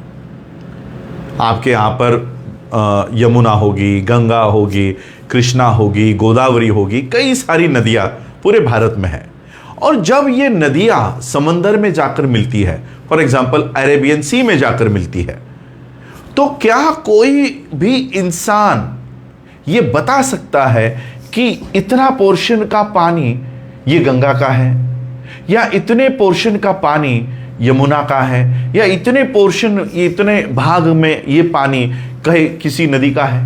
आपके यहां पर यमुना होगी, गंगा होगी, कृष्णा होगी, गोदावरी होगी, कई सारी नदियां पूरे भारत में है। और जब ये नदियां समंदर में जाकर मिलती है, फॉर एग्जाम्पल अरेबियन सी में जाकर मिलती है, तो क्या कोई भी इंसान ये बता सकता है कि इतना पोर्शन का पानी ये गंगा का है, या इतने पोर्शन का पानी यमुना का है, या इतने पोर्शन, इतने भाग में ये पानी कहे किसी नदी का है?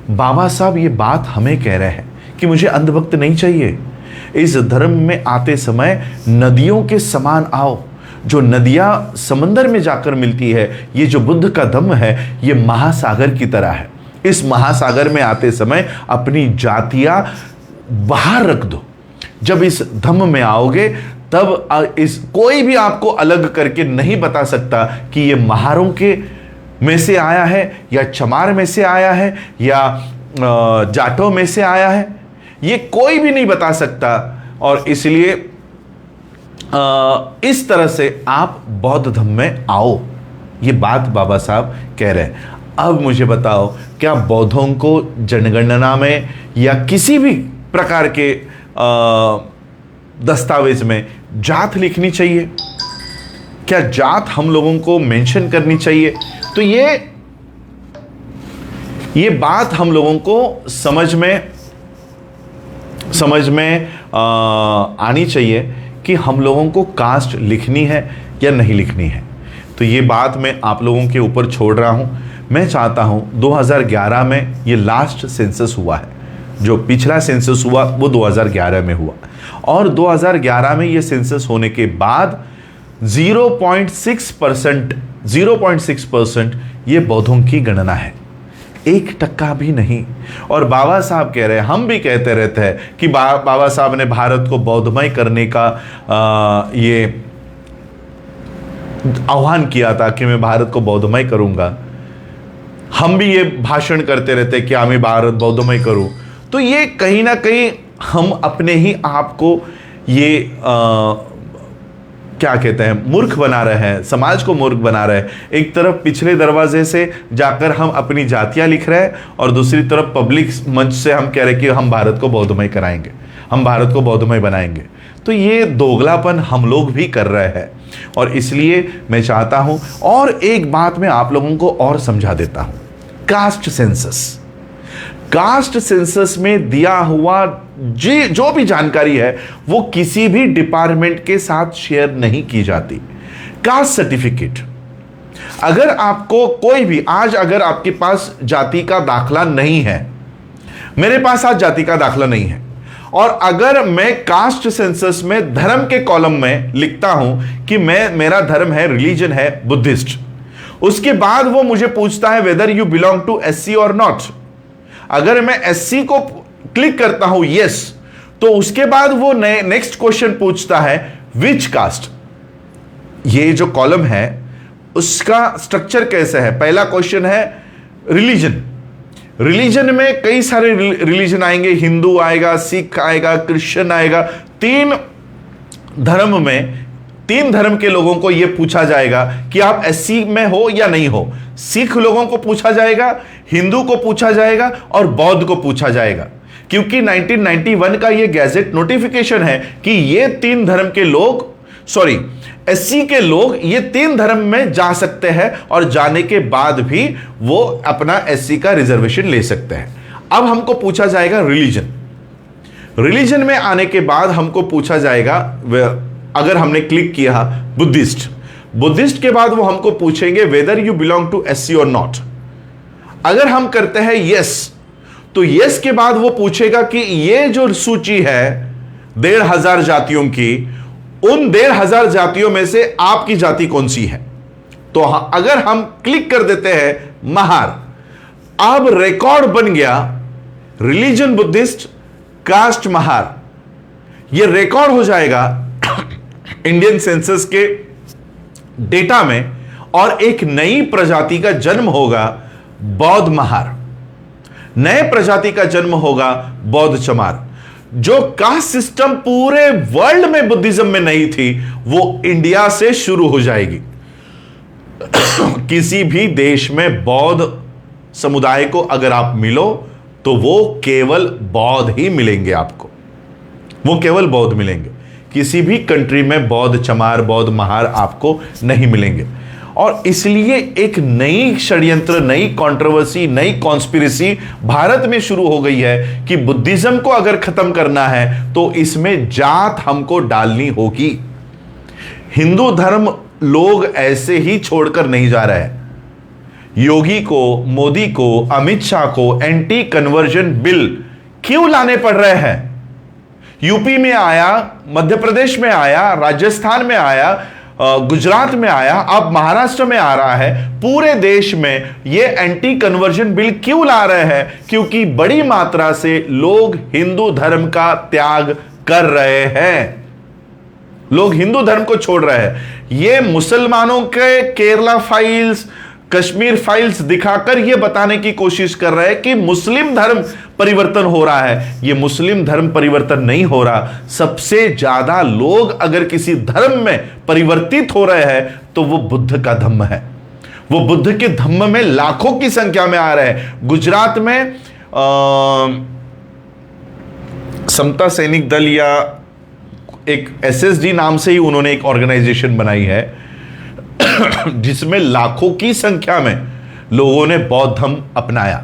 बाबा साहब ये बात हमें कह रहे हैं कि मुझे अंधभक्त नहीं चाहिए। इस धर्म में आते समय नदियों के समान आओ। जो नदियां समंदर में जाकर मिलती है, ये जो बुद्ध का धम्म है, ये महासागर की तरह है। इस महासागर में आते समय अपनी जातियां बाहर रख दो। जब इस धम्म में आओगे तब कोई भी आपको अलग करके नहीं बता सकता कि ये महारों के में से आया है, या चमार में से आया है, या जाटों में से आया है। ये कोई भी नहीं बता सकता। और इसलिए इस तरह से आप बौद्ध धर्म में आओ, ये बात बाबा साहब कह रहे हैं। अब मुझे बताओ, क्या बौद्धों को जनगणना में या किसी भी प्रकार के दस्तावेज में जात लिखनी चाहिए? क्या जात हम लोगों को मेंशन करनी चाहिए? तो ये बात हम लोगों को समझ में आनी चाहिए कि हम लोगों को कास्ट लिखनी है या नहीं लिखनी है। तो ये बात मैं आप लोगों के ऊपर छोड़ रहा हूं। मैं चाहता हूं 2011 में ये लास्ट सेंसस हुआ है, जो पिछला सेंसस हुआ वो 2011 में हुआ, और 2011 में ये सेंसस होने के बाद 0.6% ये बौद्धों की गणना है, 1% भी नहीं। और बाबा साहब कह रहे हैं, हम भी कहते रहते हैं कि बाबा साहब ने भारत को बौद्धमय करने का ये आह्वान किया था कि मैं भारत को बौद्धमय करूंगा। हम भी ये भाषण करते रहते हैं कि मैं भारत बौद्धमय करूं। तो ये कहीं ना कहीं हम अपने ही आप को ये क्या कहते हैं, मूर्ख बना रहे हैं, समाज को मूर्ख बना रहे हैं। एक तरफ पिछले दरवाजे से जाकर हम अपनी जातियां लिख रहे हैं, और दूसरी तरफ पब्लिक मंच से हम कह रहे हैं कि हम भारत को बौद्धमय कराएंगे, हम भारत को बौद्धमय बनाएंगे। तो ये दोगलापन हम लोग भी कर रहे हैं। और इसलिए मैं चाहता हूं, और एक बात मैं आप लोगों को और समझा देता हूं, कास्ट सेंसस। कास्ट सेंसस में दिया हुआ जो भी जानकारी है वो किसी भी डिपार्टमेंट के साथ शेयर नहीं की जाती। कास्ट सर्टिफिकेट, अगर आपको कोई भी आज अगर आपके पास जाति का दाखला नहीं है, मेरे पास आज जाति का दाखला नहीं है, और अगर मैं कास्ट सेंसस में धर्म के कॉलम में लिखता हूं कि मेरा धर्म है, रिलीजन है बुद्धिस्ट, उसके बाद वो मुझे पूछता है whether you belong to SC और नॉट। अगर मैं एससी को क्लिक करता हूं यस, तो उसके बाद वो नेक्स्ट क्वेश्चन पूछता है विच कास्ट। ये जो कॉलम है उसका स्ट्रक्चर कैसे है? पहला क्वेश्चन है रिलीजन। रिलीजन में कई सारे रिलीजन आएंगे, हिंदू आएगा, सिख आएगा, क्रिश्चियन आएगा। तीन धर्म के लोगों को यह पूछा जाएगा कि आप एससी में हो या नहीं हो। सिख लोगों को पूछा जाएगा, हिंदू को पूछा जाएगा और बौद्ध को पूछा जाएगा, क्योंकि 1991 का यह गैजेट नोटिफिकेशन है कि ये तीन धर्म के लोग, एससी के लोग ये तीन धर्म में जा सकते हैं और जाने के बाद भी वो अपना एससी का रिजर्वेशन ले सकते हैं। अब हमको पूछा जाएगा रिलीजन में आने के बाद हमको पूछा जाएगा, अगर हमने क्लिक किया बुद्धिस्ट के बाद वो हमको पूछेंगे whether you belong to SC और नॉट। अगर हम करते हैं यस, तो यस के बाद वो पूछेगा कि ये जो सूची है 1500 जातियों की, उन 1500 जातियों में से आपकी जाति कौन सी है। तो अगर हम क्लिक कर देते हैं महार, अब रिकॉर्ड बन गया रिलीजन बुद्धिस्ट, कास्ट महार। यह रिकॉर्ड हो जाएगा इंडियन सेंसस के डेटा में, और एक नई प्रजाति का जन्म होगा बौद्ध महार, नए प्रजाति का जन्म होगा बौद्ध चमार। जो कास्ट सिस्टम पूरे वर्ल्ड में बुद्धिज्म में नहीं थी, वो इंडिया से शुरू हो जाएगी। किसी भी देश में बौद्ध समुदाय को अगर आप मिलो तो वो केवल बौद्ध ही मिलेंगे आपको, वो केवल बौद्ध मिलेंगे। किसी भी कंट्री में बौद्ध चमार, बौद्ध महार आपको नहीं मिलेंगे। और इसलिए एक नई षड्यंत्र, नई कंट्रोवर्सी, नई कॉन्स्पिरेसी भारत में शुरू हो गई है कि बुद्धिज्म को अगर खत्म करना है तो इसमें जात हमको डालनी होगी। हिंदू धर्म लोग ऐसे ही छोड़कर नहीं जा रहे हैं। योगी को, मोदी को, अमित शाह को एंटी कन्वर्जन बिल क्यों लाने पड़ रहे हैं? यूपी में आया, मध्य प्रदेश में आया, राजस्थान में आया, गुजरात में आया, अब महाराष्ट्र में आ रहा है। पूरे देश में ये एंटी कन्वर्जन बिल क्यों ला रहे हैं? क्योंकि बड़ी मात्रा से लोग हिंदू धर्म का त्याग कर रहे हैं, लोग हिंदू धर्म को छोड़ रहे हैं। ये मुसलमानों के केरला फाइल्स, कश्मीर फाइल्स दिखाकर यह बताने की कोशिश कर रहे हैं कि मुस्लिम धर्म परिवर्तन हो रहा है। यह मुस्लिम धर्म परिवर्तन नहीं हो रहा। सबसे ज्यादा लोग अगर किसी धर्म में परिवर्तित हो रहे हैं तो वो बुद्ध का धम्म है। वो बुद्ध के धम्म में लाखों की संख्या में आ रहे हैं। गुजरात में समता सैनिक दल या एक एसएसडी नाम से ही उन्होंने एक ऑर्गेनाइजेशन बनाई है जिसमें लाखों की संख्या में लोगों ने बौद्ध धर्म अपनाया।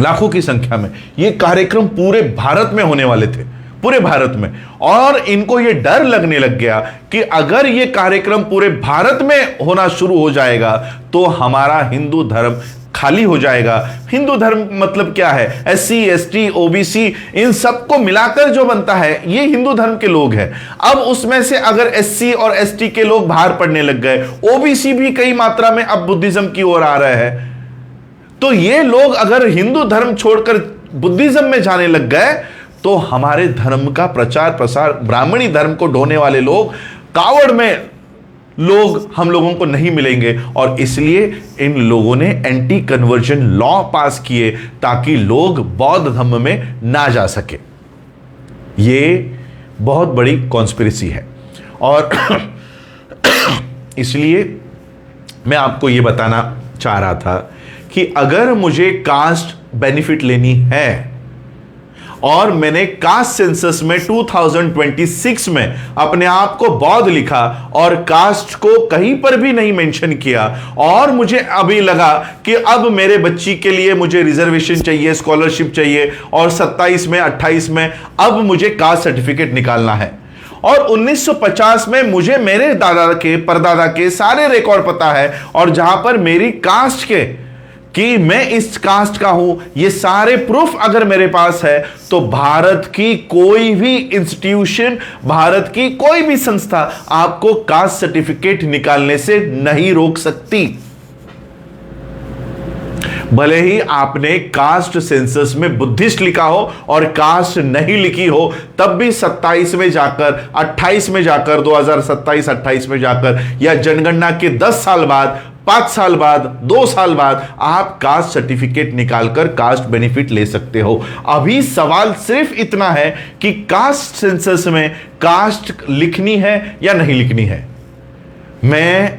लाखों की संख्या में ये कार्यक्रम पूरे भारत में होने वाले थे, पूरे भारत में। और इनको ये डर लगने लग गया कि अगर ये कार्यक्रम पूरे भारत में होना शुरू हो जाएगा तो हमारा हिंदू धर्म खाली हो जाएगा। हिंदू धर्म मतलब क्या है? एससी, एसटी, ओबीसी, इन सबको मिलाकर जो बनता है ये हिंदू धर्म के लोग हैं। अब उसमें से अगर एससी और एसटी के लोग बाहर पड़ने लग गए, ओबीसी भी कई मात्रा में अब बुद्धिज्म की ओर आ रहे हैं, तो ये लोग अगर हिंदू धर्म छोड़कर बुद्धिज्म में जाने लग गए तो हमारे धर्म का प्रचार प्रसार, ब्राह्मणी धर्म को ढोने वाले लोग, कावड़ में लोग हम लोगों को नहीं मिलेंगे। और इसलिए इन लोगों ने एंटी कन्वर्जन लॉ पास किए ताकि लोग बौद्ध धर्म में ना जा सके। ये बहुत बड़ी कॉन्स्पिरेसी है। और इसलिए मैं आपको ये बताना चाह रहा था कि अगर मुझे कास्ट बेनिफिट लेनी है और मैंने कास्ट सेंसस में 2026 में अपने आप को बौद्ध लिखा और कास्ट को कहीं पर भी नहीं मेंशन किया। और मुझे अभी लगा कि अब मेरे बच्ची के लिए मुझे रिजर्वेशन चाहिए, स्कॉलरशिप चाहिए, और 27 में 28 में अब मुझे कास्ट सर्टिफिकेट निकालना है। और 1950 में मुझे मेरे दादा के परदादा के सारे रिकॉर्ड पता है, और जहां पर मेरी कास्ट के कि मैं इस कास्ट का हूं, ये सारे प्रूफ अगर मेरे पास है, तो भारत की कोई भी इंस्टीट्यूशन, भारत की कोई भी संस्था आपको कास्ट सर्टिफिकेट निकालने से नहीं रोक सकती। भले ही आपने कास्ट सेंसस में बुद्धिस्ट लिखा हो और कास्ट नहीं लिखी हो, तब भी 27 में जाकर, 28 में जाकर, 2027-28 में जाकर, या जनगणना के 10 साल बाद, 5 साल बाद, 2 साल बाद आप कास्ट सर्टिफिकेट निकालकर कास्ट बेनिफिट ले सकते हो। अभी सवाल सिर्फ इतना है कि कास्ट सेंसस में कास्ट लिखनी है या नहीं लिखनी है। मैं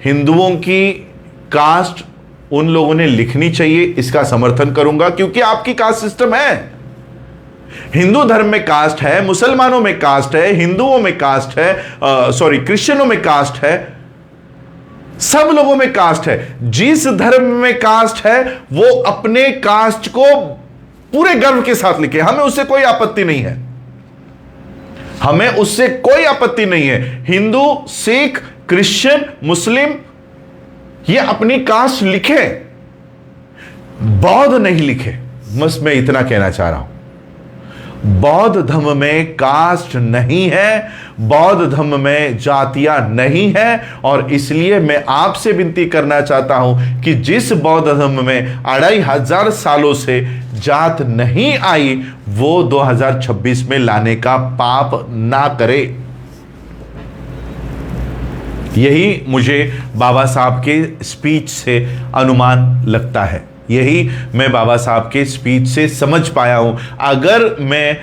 हिंदुओं की कास्ट उन लोगों ने लिखनी चाहिए, इसका समर्थन करूंगा, क्योंकि आपकी कास्ट सिस्टम है। हिंदू धर्म में कास्ट है, मुसलमानों में कास्ट है, हिंदुओं में कास्ट है, क्रिश्चियनों में कास्ट है, सब लोगों में कास्ट है। जिस धर्म में कास्ट है वो अपने कास्ट को पूरे गर्व के साथ लिखे, हमें उससे कोई आपत्ति नहीं है, हमें उससे कोई आपत्ति नहीं है। हिंदू, सिख, क्रिश्चियन, मुस्लिम ये अपनी कास्ट लिखे, बौद्ध नहीं लिखे। बस मैं इतना कहना चाह रहा हूं, बौद्ध धर्म में कास्ट नहीं है, बौद्ध धर्म में जातियां नहीं है। और इसलिए मैं आपसे विनती करना चाहता हूं कि जिस बौद्ध धर्म में 2500 सालों से जात नहीं आई, वो 2026 में लाने का पाप ना करे। यही मुझे बाबा साहब के स्पीच से अनुमान लगता है, यही मैं बाबा साहब के स्पीच से समझ पाया हूं। अगर मैं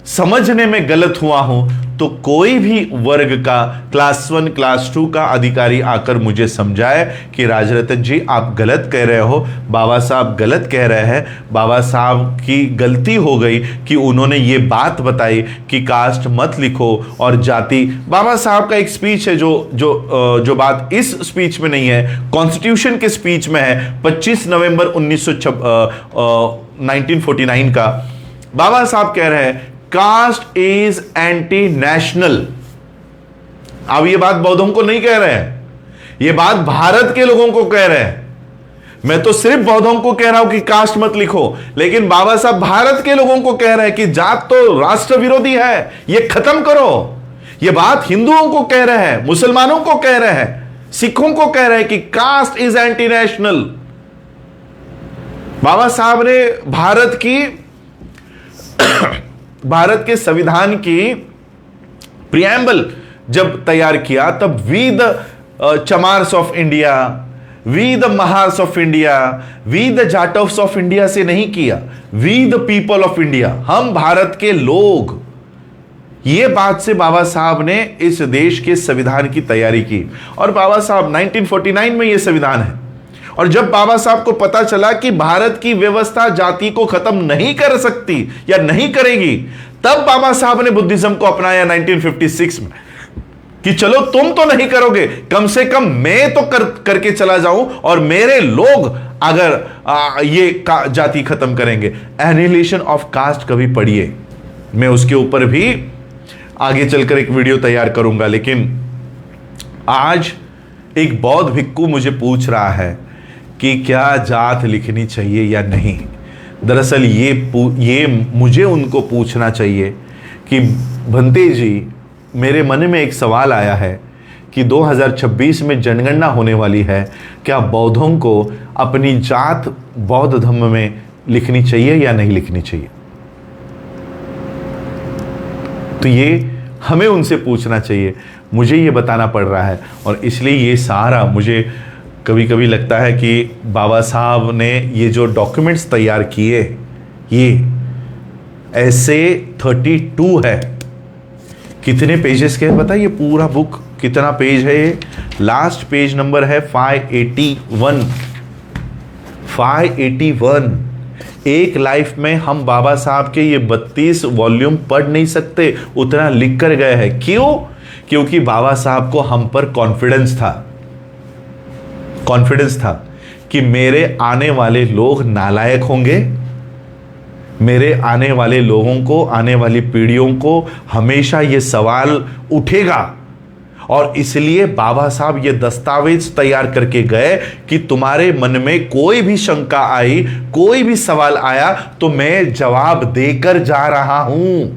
समझने में गलत हुआ हूं तो कोई भी वर्ग का क्लास 1 क्लास 2 का अधिकारी आकर मुझे समझाए कि राजरतन जी आप गलत कह रहे हो, बाबा साहब गलत कह रहे हैं, बाबा साहब की गलती हो गई कि उन्होंने ये बात बताई कि कास्ट मत लिखो और जाति। बाबा साहब का एक स्पीच है जो बात इस स्पीच में नहीं है, कॉन्स्टिट्यूशन के स्पीच में है, 25 नवंबर 1949 का। बाबा साहब कह रहे हैं कास्ट इज एंटी नेशनल। अब ये बात बौद्धों को नहीं कह रहे हैं, ये बात भारत के लोगों को कह रहे हैं। मैं तो सिर्फ बौद्धों को कह रहा हूं कि कास्ट मत लिखो, लेकिन बाबा साहब भारत के लोगों को कह रहे हैं कि जात तो राष्ट्र विरोधी है, ये खत्म करो। ये बात हिंदुओं को कह रहे हैं, मुसलमानों को कह रहे हैं, सिखों को कह रहे हैं कि कास्ट इज एंटी नेशनल। बाबा साहब ने भारत के संविधान की प्रियम्बल जब तैयार किया, तब we the Chamars of India, we the Mahars of India, we the Jatavs of India से नहीं किया, we the people of India, हम भारत के लोग। ये बात से बाबा साहब ने इस देश के संविधान की तैयारी की। और बाबा साहब 1949 में यह संविधान है। और जब बाबा साहब को पता चला कि भारत की व्यवस्था जाति को खत्म नहीं कर सकती या नहीं करेगी, तब बाबा साहब ने बुद्धिज्म को अपनाया 1956 में कि चलो तुम तो नहीं करोगे, कम से कम मैं तो करके चला जाऊं और मेरे लोग अगर ये जाति खत्म करेंगे। एनिहिलेशन ऑफ कास्ट कभी पढ़िए, मैं उसके ऊपर भी आगे चलकर एक वीडियो तैयार करूंगा। लेकिन आज एक बौद्ध भिक्खु मुझे पूछ रहा है कि क्या जात लिखनी चाहिए या नहीं। दरअसल ये मुझे उनको पूछना चाहिए कि भंते जी, मेरे मन में एक सवाल आया है कि 2026 में जनगणना होने वाली है, क्या बौद्धों को अपनी जात बौद्ध धर्म में लिखनी चाहिए या नहीं लिखनी चाहिए। तो ये हमें उनसे पूछना चाहिए, मुझे ये बताना पड़ रहा है। और इसलिए ये सारा मुझे कभी कभी लगता है कि बाबा साहब ने ये जो डॉक्यूमेंट्स तैयार किए, ये ऐसे 32 है। कितने पेजेस के हैं पता है? ये पूरा बुक कितना पेज है? ये लास्ट पेज नंबर है 581। एक लाइफ में हम बाबा साहब के ये 32 वॉल्यूम पढ़ नहीं सकते, उतना लिख कर गए हैं। क्यों? क्योंकि बाबा साहब को हम पर कॉन्फिडेंस था कि मेरे आने वाले लोग नालायक होंगे, मेरे आने वाले लोगों को, आने वाली पीढ़ियों को हमेशा ये सवाल उठेगा, और इसलिए बाबा साहब ये दस्तावेज तैयार करके गए कि तुम्हारे मन में कोई भी शंका आई, कोई भी सवाल आया, तो मैं जवाब देकर जा रहा हूं।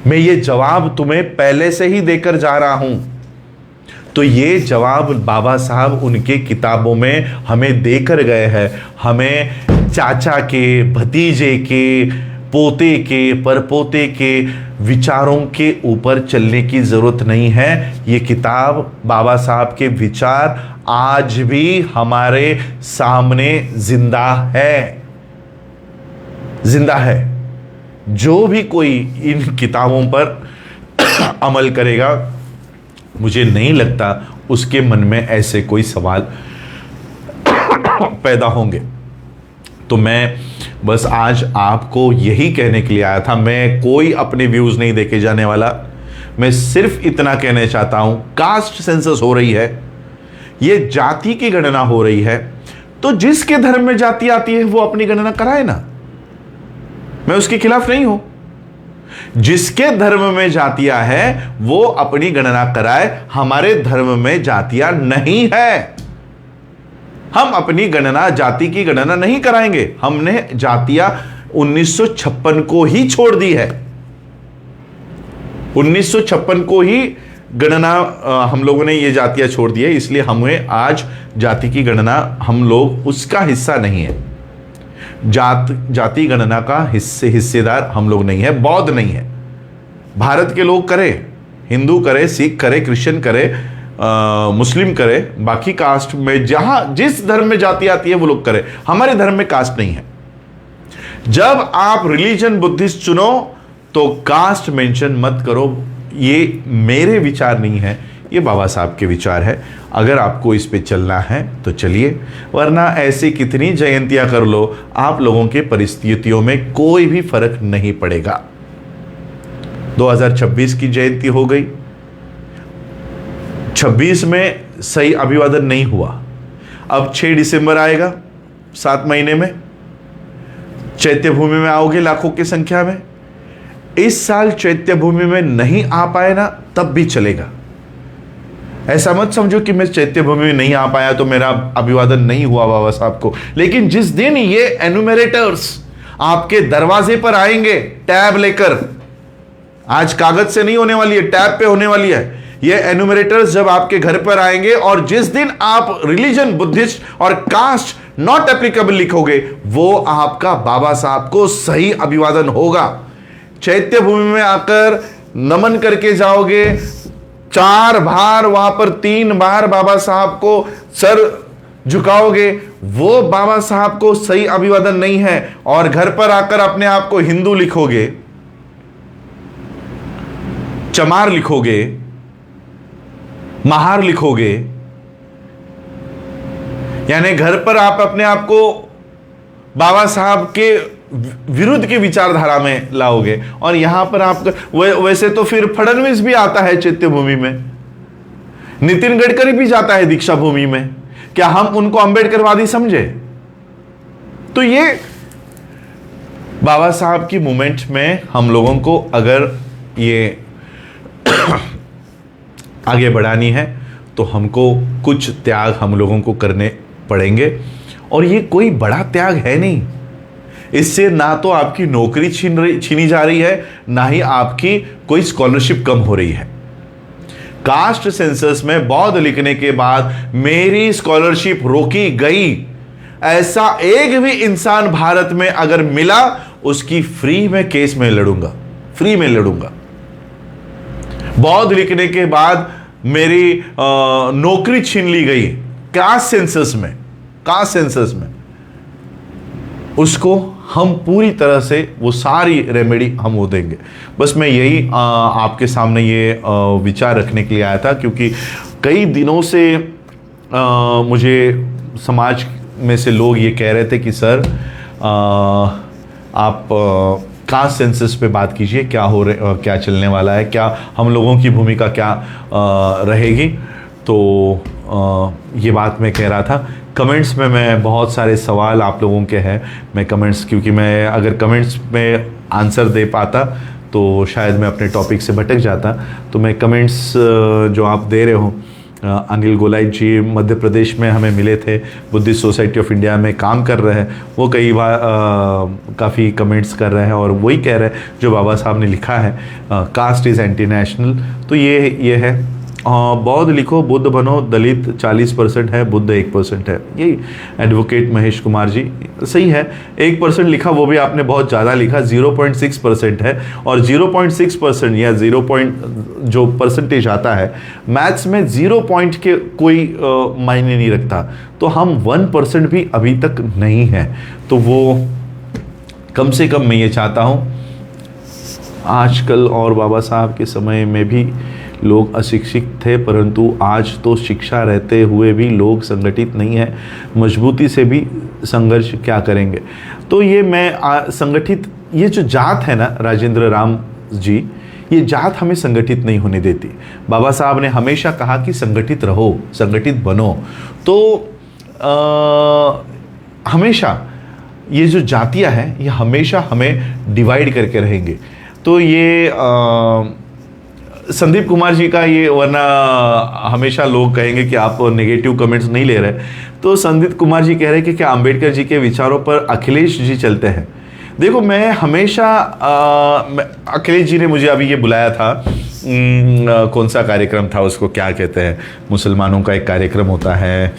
मैं ये जवाब तुम्हें पहले से ही देकर जा रहा हूं। तो ये जवाब बाबा साहब उनके किताबों में हमें देकर गए हैं। हमें चाचा के, भतीजे के, पोते के, परपोते के विचारों के ऊपर चलने की जरूरत नहीं है। ये किताब, बाबा साहब के विचार आज भी हमारे सामने जिंदा है। जो भी कोई इन किताबों पर अमल करेगा, मुझे नहीं लगता उसके मन में ऐसे कोई सवाल पैदा होंगे। तो मैं बस आज आपको यही कहने के लिए आया था। मैं कोई अपने व्यूज नहीं देके जाने वाला। मैं सिर्फ इतना कहना चाहता हूं, कास्ट सेंसस हो रही है, ये जाति की गणना हो रही है, तो जिसके धर्म में जाति आती है वो अपनी गणना कराए ना, मैं उसके खिलाफ नहीं हूं। जिसके धर्म में जातियां है वो अपनी गणना कराए। हमारे धर्म में जातियां नहीं है, हम अपनी गणना, जाति की गणना नहीं कराएंगे। हमने जातियां 1956 को ही छोड़ दी है। 1956 को ही गणना हम लोगों ने ये जातियां छोड़ दी है, इसलिए हमें आज जाति की गणना, हम लोग उसका हिस्सा नहीं है। जाति गणना का हिस्सेदार हम लोग नहीं है, बौद्ध नहीं है। भारत के लोग करें, हिंदू करे, सिख करे, क्रिश्चियन करे, मुस्लिम करे, बाकी कास्ट में जहां जिस धर्म में जाति आती है वो लोग करे। हमारे धर्म में कास्ट नहीं है। जब आप रिलीजन बुद्धिस्ट चुनो तो कास्ट मेंशन मत करो। ये मेरे विचार नहीं है, ये बाबा साहब के विचार है। अगर आपको इस पे चलना है तो चलिए, वरना ऐसी कितनी जयंतियां कर लो, आप लोगों के परिस्थितियों में कोई भी फर्क नहीं पड़ेगा। 2026 की जयंती हो गई, 26 में सही अभिवादन नहीं हुआ, अब 6 दिसंबर आएगा, 7 महीने में चैत्य भूमि में आओगे लाखों की संख्या में। इस साल चैत्य भूमि में नहीं आ पाए ना, तब भी चलेगा। ऐसा मत समझो कि मैं चैत्य भूमि में नहीं आ पाया तो मेरा अभिवादन नहीं हुआ बाबा साहब को। लेकिन जिस दिन ये एनुमरेटर्स आपके दरवाजे पर आएंगे टैब लेकर, आज कागज से नहीं होने वाली है, टैब पे होने वाली है, ये एनुमरेटर्स जब आपके घर पर आएंगे, और जिस दिन आप रिलीजन बुद्धिस्ट और कास्ट नॉट एप्लीकेबल लिखोगे, वो आपका बाबा साहब को सही अभिवादन होगा। चैत्य भूमि में आकर नमन करके जाओगे, 4 बार वहां पर 3 बार बाबा साहब को सर झुकाओगे, वो बाबा साहब को सही अभिवादन नहीं है। और घर पर आकर अपने आप को हिंदू लिखोगे, चमार लिखोगे, महार लिखोगे, यानी घर पर आप अपने आप को बाबा साहब के विरुद्ध की विचारधारा में लाओगे। और यहां पर आप वैसे तो फिर फडणवीस भी आता है चैत्य भूमि में, नितिन गडकरी भी जाता है दीक्षा भूमि में। क्या हम उनको अंबेडकरवादी समझे? तो ये बाबा साहब की मूवमेंट में हम लोगों को अगर ये आगे बढ़ानी है तो हमको कुछ त्याग हम लोगों को करने पड़ेंगे। और ये कोई बड़ा त्याग है नहीं, इससे ना तो आपकी नौकरी छीनी जा रही है, ना ही आपकी कोई स्कॉलरशिप कम हो रही है। कास्ट सेंसस में बौद्ध लिखने के बाद मेरी स्कॉलरशिप रोकी गई, ऐसा एक भी इंसान भारत में अगर मिला, उसकी फ्री में केस में लड़ूंगा, फ्री में लड़ूंगा। बौद्ध लिखने के बाद मेरी नौकरी छीन ली गई कास्ट सेंसस में, उसको हम पूरी तरह से वो सारी रेमेडी हम वो देंगे। बस मैं यही आपके सामने ये विचार रखने के लिए आया था, क्योंकि कई दिनों से मुझे समाज में से लोग ये कह रहे थे कि सर आप कास्ट सेंसस पे बात कीजिए, क्या चलने वाला है, क्या हम लोगों की भूमिका क्या रहेगी। तो ये बात मैं कह रहा था। कमेंट्स में मैं बहुत सारे सवाल आप लोगों के हैं, मैं कमेंट्स, क्योंकि मैं अगर कमेंट्स में आंसर दे पाता तो शायद मैं अपने टॉपिक से भटक जाता। तो मैं कमेंट्स जो आप दे रहे हो, अनिल गोलाइट जी मध्य प्रदेश में हमें मिले थे, बुद्धिस्ट सोसाइटी ऑफ इंडिया में काम कर रहे हैं, वो कई बार काफ़ी कमेंट्स कर रहे हैं और वही कह रहे हैं जो बाबा साहब ने लिखा है, कास्ट इज़ एंटी नेशनल। तो ये है, बौद्ध लिखो, बुद्ध बनो, दलित 40% है, बुद्ध 1% है। यही एडवोकेट महेश कुमार जी, सही है, 1% लिखा, वो भी आपने बहुत ज़्यादा लिखा, 0.6% है। और 0.6% या 0 जो परसेंटेज आता है मैथ्स में, 0 पॉइंट के कोई मायने नहीं रखता। तो हम 1% भी अभी तक नहीं है। तो वो कम से कम मैं ये चाहता हूँ, आजकल और बाबा साहब के समय में भी लोग अशिक्षित थे, परंतु आज तो शिक्षा रहते हुए भी लोग संगठित नहीं है। मजबूती से भी संघर्ष क्या करेंगे। तो ये मैं संगठित, ये जो जात है ना राजेंद्र राम जी, ये जात हमें संगठित नहीं होने देती। बाबा साहब ने हमेशा कहा कि संगठित रहो, संगठित बनो। तो हमेशा ये जो जातियाँ हैं ये हमेशा हमें डिवाइड करके रहेंगे। तो ये संदीप कुमार जी का ये, वरना हमेशा लोग कहेंगे कि आप नेगेटिव कमेंट्स नहीं ले रहे, तो संदीप कुमार जी कह रहे हैं कि क्या अंबेडकर जी के विचारों पर अखिलेश जी चलते हैं। देखो, मैं हमेशा अखिलेश जी ने मुझे अभी ये बुलाया था, कौन सा कार्यक्रम था उसको क्या कहते हैं, मुसलमानों का एक कार्यक्रम होता है,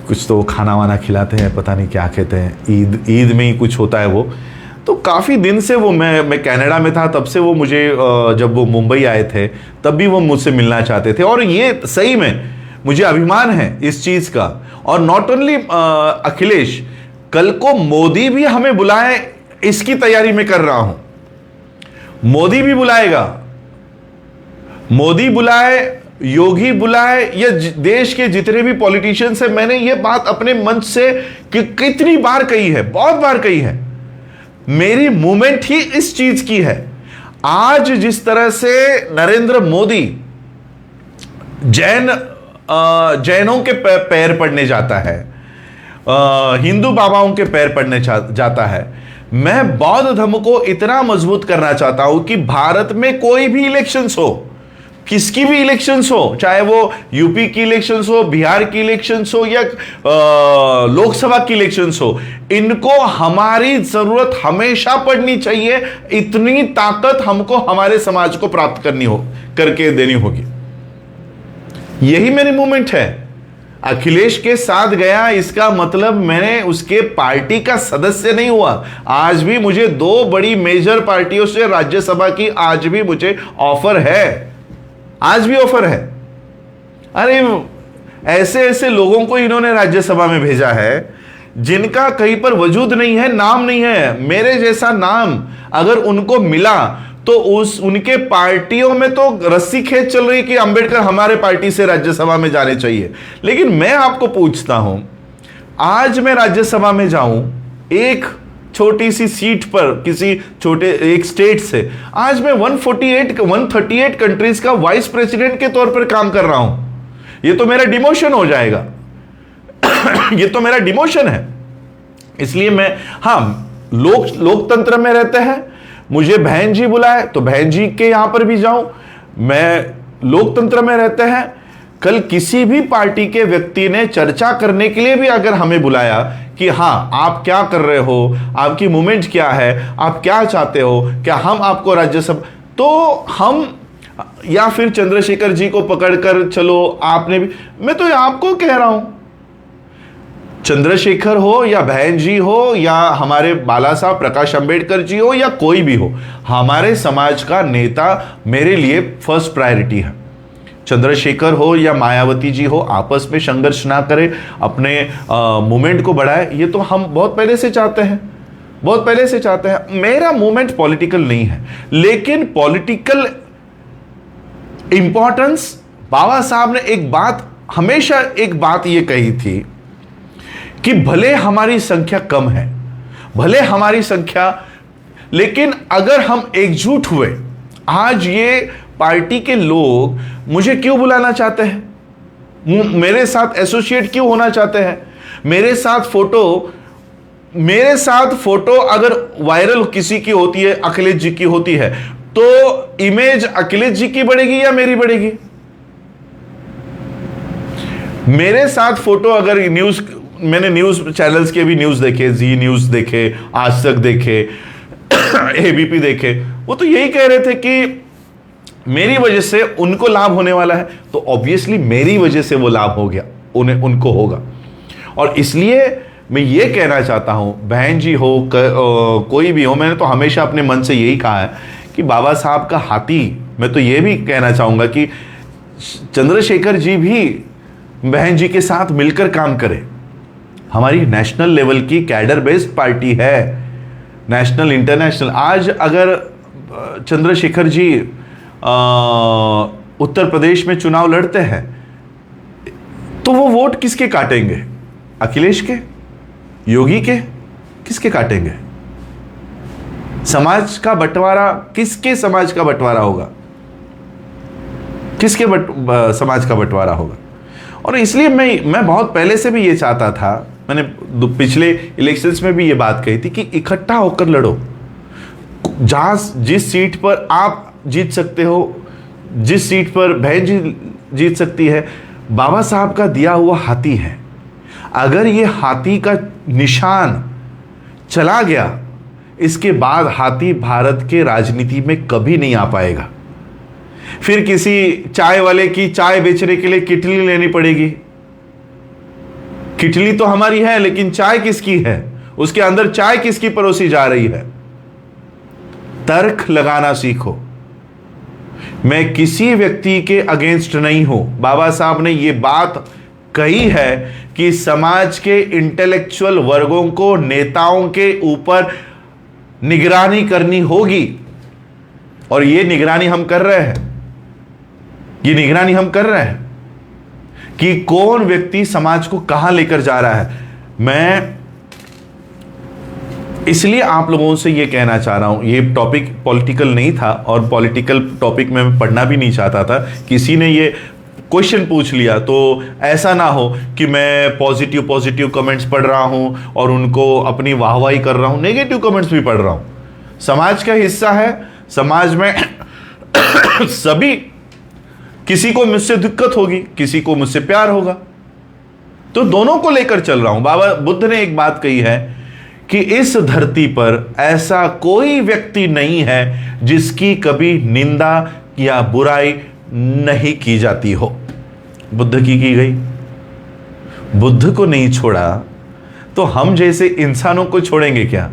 कुछ तो खाना वाना खिलाते हैं, पता नहीं क्या कहते हैं, ईद में ही कुछ होता है वो। तो काफ़ी दिन से वो, मैं कनाडा में था तब से वो मुझे, जब वो मुंबई आए थे तब भी वो मुझसे मिलना चाहते थे। और ये सही में मुझे अभिमान है इस चीज़ का। और नॉट ओनली अखिलेश, कल को मोदी भी हमें बुलाए, इसकी तैयारी मैं कर रहा हूं। मोदी भी बुलाएगा, मोदी बुलाए, योगी बुलाए, या देश के जितने भी पॉलिटिशियंस हैं। मैंने ये बात अपने मंच से कितनी बार कही है, बहुत बार कही है। मेरी मूवमेंट ही इस चीज की है। आज जिस तरह से नरेंद्र मोदी जैनों के पैर पड़ने जाता है, हिंदू बाबाओं के पैर पड़ने जाता है, मैं बौद्ध धर्म को इतना मजबूत करना चाहता हूं कि भारत में कोई भी इलेक्शंस हो, किसकी भी इलेक्शंस हो, चाहे वो यूपी की इलेक्शंस हो, बिहार की इलेक्शंस हो, या लोकसभा की इलेक्शंस हो, इनको हमारी जरूरत हमेशा पड़नी चाहिए। इतनी ताकत हमको हमारे समाज को प्राप्त करके देनी होगी। यही मेरी मूवमेंट है। अखिलेश के साथ गया, इसका मतलब मैंने उसके पार्टी का सदस्य नहीं हुआ। आज भी मुझे 2 बड़ी मेजर पार्टियों से राज्यसभा की आज भी मुझे ऑफर है, आज भी ऑफर है। अरे ऐसे ऐसे लोगों को इन्होंने राज्यसभा में भेजा है जिनका कहीं पर वजूद नहीं है, नाम नहीं है। मेरे जैसा नाम अगर उनको मिला तो उनके पार्टियों में तो रस्सी खेच चल रही कि अंबेडकर हमारे पार्टी से राज्यसभा में जाने चाहिए। लेकिन मैं आपको पूछता हूं, आज मैं राज्यसभा में जाऊं एक छोटी सी सीट पर, किसी छोटे एक स्टेट से, आज मैं 138 कंट्रीज का वाइस प्रेसिडेंट के तौर पर काम कर रहा हूं। ये तो मेरा डिमोशन हो जाएगा ये तो मेरा डिमोशन है। इसलिए मैं, लोकतंत्र में रहते हैं, मुझे बहन जी बुलाए तो बहन जी के यहां पर भी जाऊं। मैं लोकतंत्र में रहते हैं, कल किसी भी पार्टी के व्यक्ति ने चर्चा करने के लिए भी अगर हमें बुलाया कि हाँ आप क्या कर रहे हो, आपकी मूवमेंट क्या है, आप क्या चाहते हो, क्या हम आपको राज्यसभा, तो हम, या फिर चंद्रशेखर जी को पकड़कर चलो आपने भी, मैं तो आपको कह रहा हूं, चंद्रशेखर हो या बहन जी हो या हमारे बाला साहब प्रकाश अंबेडकर जी हो या कोई भी हो, हमारे समाज का नेता मेरे लिए फर्स्ट प्रायोरिटी है। चंद्रशेखर हो या मायावती जी हो, आपस में संघर्ष ना करें, अपने मूवमेंट को बढ़ाए, ये तो हम बहुत पहले से चाहते हैं, बहुत पहले से चाहते हैं। मेरा मूवमेंट पॉलिटिकल नहीं है, लेकिन पॉलिटिकल इंपॉर्टेंस, बाबा साहब ने एक बात ये कही थी कि भले हमारी संख्या कम है, भले हमारी संख्या, लेकिन अगर हम एकजुट हुए, आज ये पार्टी के लोग मुझे क्यों बुलाना चाहते हैं, मेरे साथ एसोसिएट क्यों होना चाहते हैं, मेरे साथ फोटो अगर वायरल किसी की होती है, अखिलेश जी की होती है, तो इमेज अखिलेश जी की बढ़ेगी या मेरी बढ़ेगी? मेरे साथ फोटो अगर मैंने न्यूज चैनल्स के भी न्यूज देखे, जी न्यूज देखे, आज तक देखे, एबीपी देखे, वो तो यही कह रहे थे कि मेरी वजह से उनको लाभ होने वाला है, तो ऑब्वियसली मेरी वजह से वो लाभ हो गया, उनको होगा। और इसलिए मैं ये कहना चाहता हूं, बहन जी हो, कोई भी हो, मैंने तो हमेशा अपने मन से यही कहा है कि बाबा साहब का हाथी, मैं तो ये भी कहना चाहूंगा कि चंद्रशेखर जी भी बहन जी के साथ मिलकर काम करें। हमारी नेशनल लेवल की कैडर बेस्ड पार्टी है, नेशनल इंटरनेशनल। आज अगर चंद्रशेखर जी उत्तर प्रदेश में चुनाव लड़ते हैं, तो वो वोट किसके काटेंगे? अखिलेश के, योगी के, किसके काटेंगे? समाज का बंटवारा, किसके समाज का बंटवारा होगा? किसके समाज का बंटवारा होगा? और इसलिए मैं बहुत पहले से भी ये चाहता था, मैंने पिछले इलेक्शंस में भी ये बात कही थी कि इकट्ठा होकर लड़ो। जिस सीट पर आप जीत सकते हो, जिस सीट पर बहन जी जीत सकती है, बाबा साहब का दिया हुआ हाथी है। अगर ये हाथी का निशान चला गया, इसके बाद हाथी भारत के राजनीति में कभी नहीं आ पाएगा। फिर किसी चाय वाले की चाय बेचने के लिए किटली लेनी पड़ेगी। किटली तो हमारी है, लेकिन चाय किसकी है? उसके अंदर चाय किसकी परोसी जा रही है? तर्क लगाना सीखो। मैं किसी व्यक्ति के अगेंस्ट नहीं हूं। बाबा साहब ने यह बात कही है कि समाज के इंटेलेक्चुअल वर्गों को नेताओं के ऊपर निगरानी करनी होगी, और ये निगरानी हम कर रहे हैं। ये निगरानी हम कर रहे हैं कि कौन व्यक्ति समाज को कहां लेकर जा रहा है। मैं इसलिए आप लोगों से ये कहना चाह रहा हूं, ये टॉपिक पॉलिटिकल नहीं था, और पॉलिटिकल टॉपिक में मैं पढ़ना भी नहीं चाहता था। किसी ने ये क्वेश्चन पूछ लिया तो ऐसा ना हो कि मैं पॉजिटिव कमेंट्स पढ़ रहा हूं और उनको अपनी वाहवाही कर रहा हूं। नेगेटिव कमेंट्स भी पढ़ रहा हूं। समाज का हिस्सा है, समाज में सभी, किसी को मुझसे दिक्कत होगी, किसी को मुझसे प्यार होगा, तो दोनों को लेकर चल रहा हूं। बाबा बुद्ध ने एक बात कही है कि इस धरती पर ऐसा कोई व्यक्ति नहीं है जिसकी कभी निंदा या बुराई नहीं की जाती हो। बुद्ध की गई, बुद्ध को नहीं छोड़ा तो हम जैसे इंसानों को छोड़ेंगे क्या?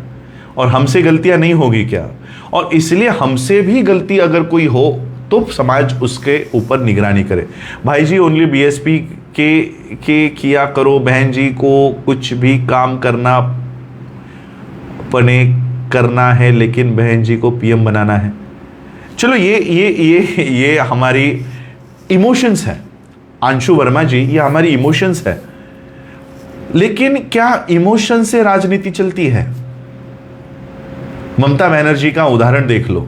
और हमसे गलतियां नहीं होगी क्या? और इसलिए हमसे भी गलती अगर कोई हो तो समाज उसके ऊपर निगरानी करे। भाई जी ओनली बीएसपी के किया करो, बहन जी को कुछ भी काम करना है, लेकिन बहन जी को पीएम बनाना है। चलो ये हमारी इमोशंस है। अंशु वर्मा जी, ये हमारी इमोशंस है, लेकिन क्या इमोशन से राजनीति चलती है? ममता बनर्जी का उदाहरण देख लो।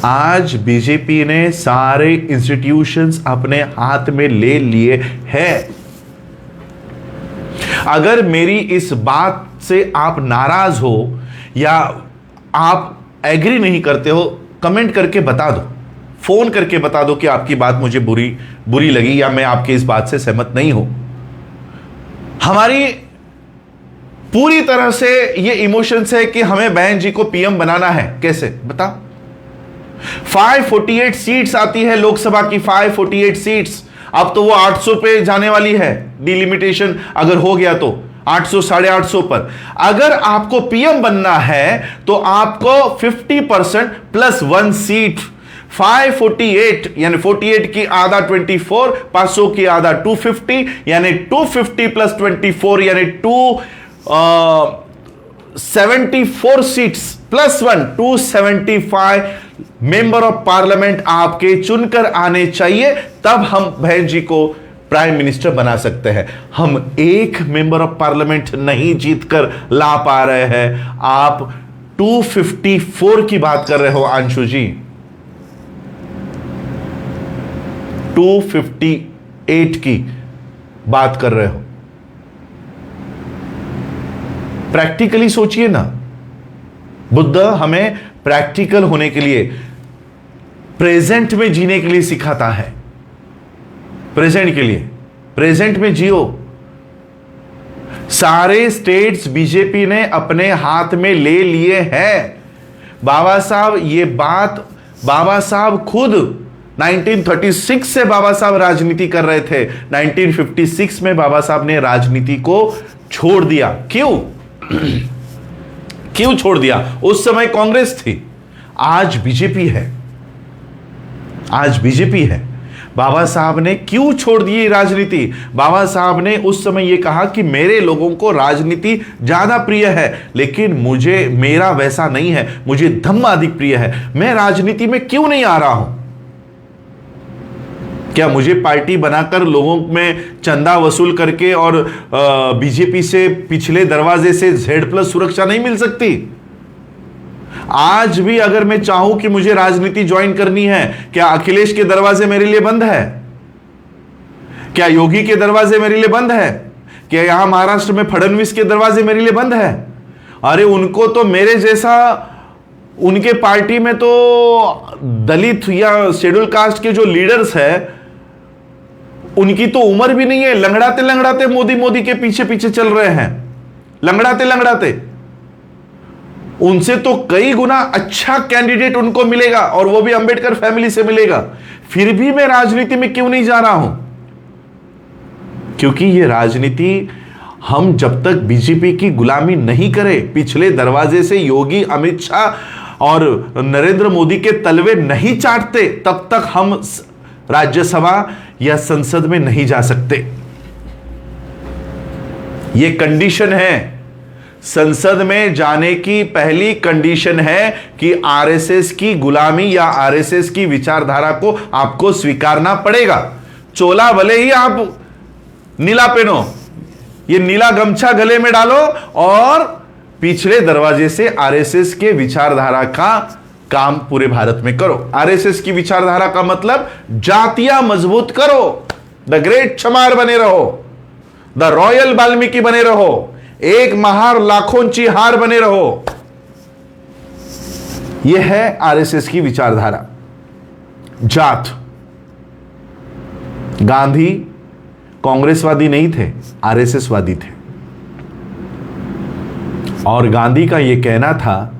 आज बीजेपी ने सारे इंस्टीट्यूशंस अपने हाथ में ले लिए हैं। अगर मेरी इस बात से आप नाराज हो या आप एग्री नहीं करते हो, कमेंट करके बता दो, फोन करके बता दो कि आपकी बात मुझे बुरी लगी या मैं आपकी इस बात से सहमत नहीं हूं। हमारी पूरी तरह से ये इमोशंस है कि हमें बहन जी को पीएम बनाना है। कैसे बताओ? 548 सीट्स आती है लोकसभा की, 548 सीट्स। अब तो वो 800 पे जाने वाली है, डिलिमिटेशन अगर हो गया तो 800 850 पर। अगर आपको पीएम बनना है तो आपको 50% प्लस 1 सीट, 548 यानी 48 की आधा 24, 500 की आधा 250, यानी 250 प्लस 24 यानी 274 seats plus 1 275 member of parliament आपके चुनकर आने चाहिए। तब हम बहन जी को प्राइम मिनिस्टर बना सकते हैं। हम एक मेंबर ऑफ पार्लियामेंट नहीं जीतकर ला पा रहे हैं। आप 254 की बात कर रहे हो अंशु जी, 258 की बात कर रहे हो। प्रैक्टिकली सोचिए ना, बुद्ध हमें प्रैक्टिकल होने के लिए, प्रेजेंट में जीने के लिए सिखाता है। प्रेजेंट के लिए, प्रेजेंट में जियो। सारे स्टेट्स बीजेपी ने अपने हाथ में ले लिए हैं। बाबा साहब, ये बात बाबा साहब खुद 1936 से बाबा साहब राजनीति कर रहे थे। 1956 में बाबा साहब ने राजनीति को छोड़ दिया। क्यों क्यों छोड़ दिया? उस समय कांग्रेस थी, आज बीजेपी है। आज बीजेपी है। बाबा साहब ने क्यों छोड़ दी राजनीति? बाबा साहब ने उस समय यह कहा कि मेरे लोगों को राजनीति ज्यादा प्रिय है, लेकिन मेरा वैसा नहीं है, मुझे धम्म अधिक प्रिय है। मैं राजनीति में क्यों नहीं आ रहा हूं? क्या मुझे पार्टी बनाकर लोगों में चंदा वसूल करके और बीजेपी से पिछले दरवाजे से Z+ सुरक्षा नहीं मिल सकती? आज भी अगर मैं चाहूं कि मुझे राजनीति ज्वाइन करनी है, क्या अखिलेश के दरवाजे मेरे लिए बंद है? क्या योगी के दरवाजे मेरे लिए बंद है? क्या यहां महाराष्ट्र में फडणवीस के दरवाजे मेरे लिए बंद है? अरे उनको तो मेरे जैसा, उनके पार्टी में तो दलित या शेड्यूल कास्ट के जो लीडर्स हैं, उनकी तो उम्र भी नहीं है, लंगड़ाते लंगड़ाते मोदी के पीछे पीछे चल रहे हैं, लंगड़ाते लंगड़ाते। उनसे तो कई गुना अच्छा कैंडिडेट उनको मिलेगा, और वो भी अंबेडकर फैमिली से मिलेगा। फिर भी मैं राजनीति में क्यों नहीं जा रहा हूं? क्योंकि ये राजनीति, हम जब तक बीजेपी की गुलामी नहीं करें, पिछले दरवाजे से योगी, अमित शाह और नरेंद्र मोदी के तलवे नहीं चाटते, तब तक हम राज्यसभा या संसद में नहीं जा सकते। यह कंडीशन है। संसद में जाने की पहली कंडीशन है कि आरएसएस की गुलामी या आरएसएस की विचारधारा को आपको स्वीकारना पड़ेगा। चोला भले ही आप नीला पहनो, ये नीला गमछा गले में डालो और पिछले दरवाजे से आरएसएस के विचारधारा का काम पूरे भारत में करो। आरएसएस की विचारधारा का मतलब जातियां मजबूत करो, द ग्रेट चमार बने रहो, द रॉयल वाल्मीकि बने रहो, एक महार लाखोंची हार बने रहो। यह है आरएसएस की विचारधारा। जात, गांधी कांग्रेसवादी नहीं थे, आरएसएसवादी थे। और गांधी का यह कहना था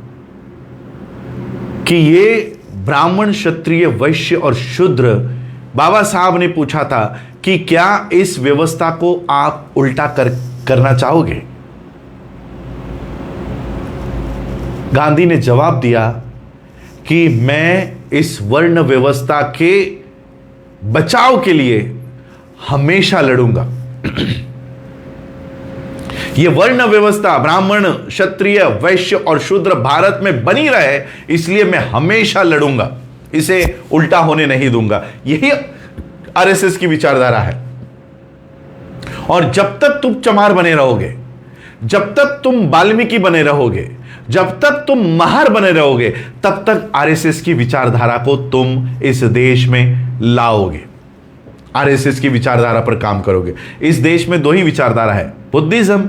कि ये ब्राह्मण, क्षत्रिय, वैश्य और शूद्र, बाबा साहब ने पूछा था कि क्या इस व्यवस्था को आप उल्टा करना चाहोगे? गांधी ने जवाब दिया कि मैं इस वर्ण व्यवस्था के बचाव के लिए हमेशा लड़ूंगा। यह वर्ण व्यवस्था ब्राह्मण, क्षत्रिय, वैश्य और शूद्र भारत में बनी रहे, इसलिए मैं हमेशा लड़ूंगा, इसे उल्टा होने नहीं दूंगा। यही आरएसएस की विचारधारा है। और जब तक तुम चमार बने रहोगे, जब तक तुम वाल्मीकि बने रहोगे, जब तक तुम महार बने रहोगे, तब तक आरएसएस की विचारधारा को तुम इस देश में लाओगे, आरएसएस की विचारधारा पर काम करोगे। इस देश में दो ही विचारधारा है, बुद्धिज्म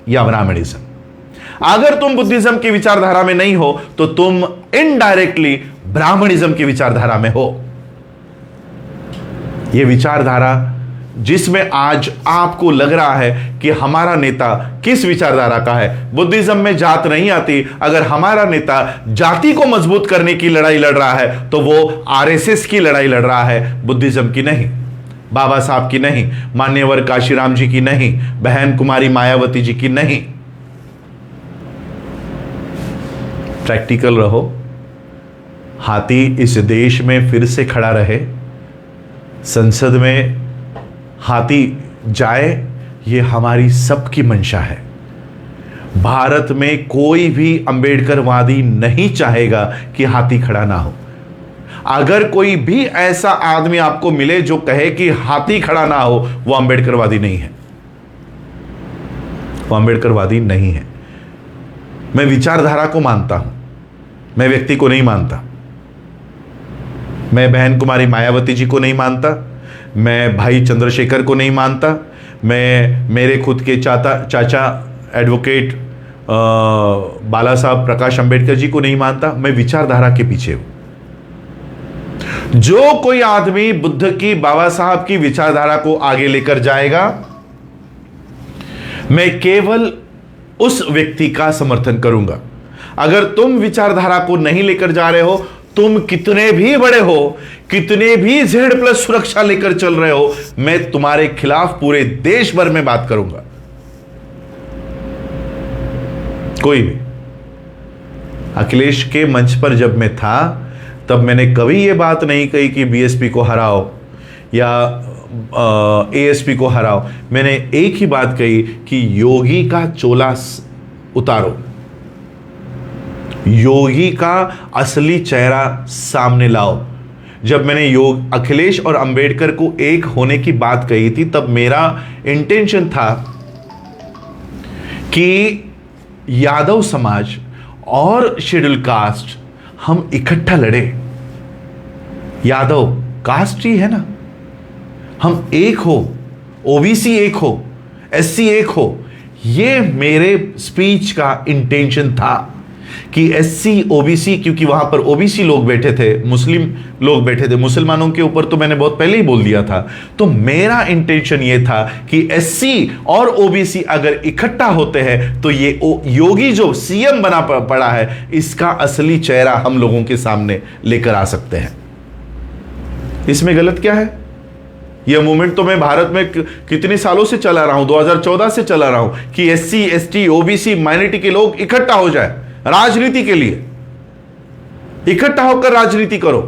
या ब्राह्मणिज्म। अगर तुम बुद्धिज्म की विचारधारा में नहीं हो तो तुम इनडायरेक्टली ब्राह्मणिज्म की विचारधारा में हो। यह विचारधारा जिसमें आज आपको लग रहा है कि हमारा नेता किस विचारधारा का है। बुद्धिज्म में जात नहीं आती। अगर हमारा नेता जाति को मजबूत करने की लड़ाई लड़ रहा है तो वो आरएसएस की लड़ाई लड़ रहा है, बुद्धिज्म की नहीं, बाबा साहब की नहीं, मान्यवर काशीराम जी की नहीं, बहन कुमारी मायावती जी की नहीं। प्रैक्टिकल रहो। हाथी इस देश में फिर से खड़ा रहे, संसद में हाथी जाए, ये हमारी सबकी मंशा है। भारत में कोई भी अंबेडकरवादी नहीं चाहेगा कि हाथी खड़ा ना हो। अगर कोई भी ऐसा आदमी आपको मिले जो कहे कि हाथी खड़ा ना हो, वो अंबेडकरवादी नहीं है, वो अंबेडकरवादी नहीं है। मैं विचारधारा को मानता हूं, मैं व्यक्ति को नहीं मानता। मैं बहन कुमारी मायावती जी को नहीं मानता, मैं भाई चंद्रशेखर को नहीं मानता, मैं मेरे खुद के चाचा एडवोकेट बाला साहब प्रकाश अंबेडकर जी को नहीं मानता। मैं विचारधारा के पीछे हूं। जो कोई आदमी बुद्ध की, बाबा साहब की विचारधारा को आगे लेकर जाएगा, मैं केवल उस व्यक्ति का समर्थन करूंगा। अगर तुम विचारधारा को नहीं लेकर जा रहे हो, तुम कितने भी बड़े हो, कितने भी Z+ सुरक्षा लेकर चल रहे हो, मैं तुम्हारे खिलाफ पूरे देश भर में बात करूंगा। कोई भी अखिलेश के मंच पर जब मैं था, तब मैंने कभी यह बात नहीं कही कि BSP को हराओ या ASP को हराओ। मैंने एक ही बात कही कि योगी का चोला उतारो, योगी का असली चेहरा सामने लाओ। जब मैंने अखिलेश और अंबेडकर को एक होने की बात कही थी, तब मेरा इंटेंशन था कि यादव समाज और शेड्यूल कास्ट हम इकट्ठा लड़े। यादव कास्ट ही है ना, हम एक हो, OBC एक हो, SC एक हो। ये मेरे स्पीच का इंटेंशन था कि SC OBC, क्योंकि वहां पर OBC लोग बैठे थे, मुस्लिम लोग बैठे थे, मुसलमानों के ऊपर तो मैंने बहुत पहले ही बोल दिया था। तो मेरा इंटेंशन ये था कि SC और OBC अगर इकट्ठा होते हैं तो ये योगी जो CM बना पड़ा है, इसका असली चेहरा हम लोगों के सामने लेकर आ सकते हैं। इसमें गलत क्या है? यह मूवमेंट तो मैं भारत में कितने सालों से चला रहा हूं, 2014 से चला रहा हूं कि SC ST OBC माइनॉरिटी के लोग इकट्ठा हो जाए राजनीति के लिए। इकट्ठा होकर राजनीति करो,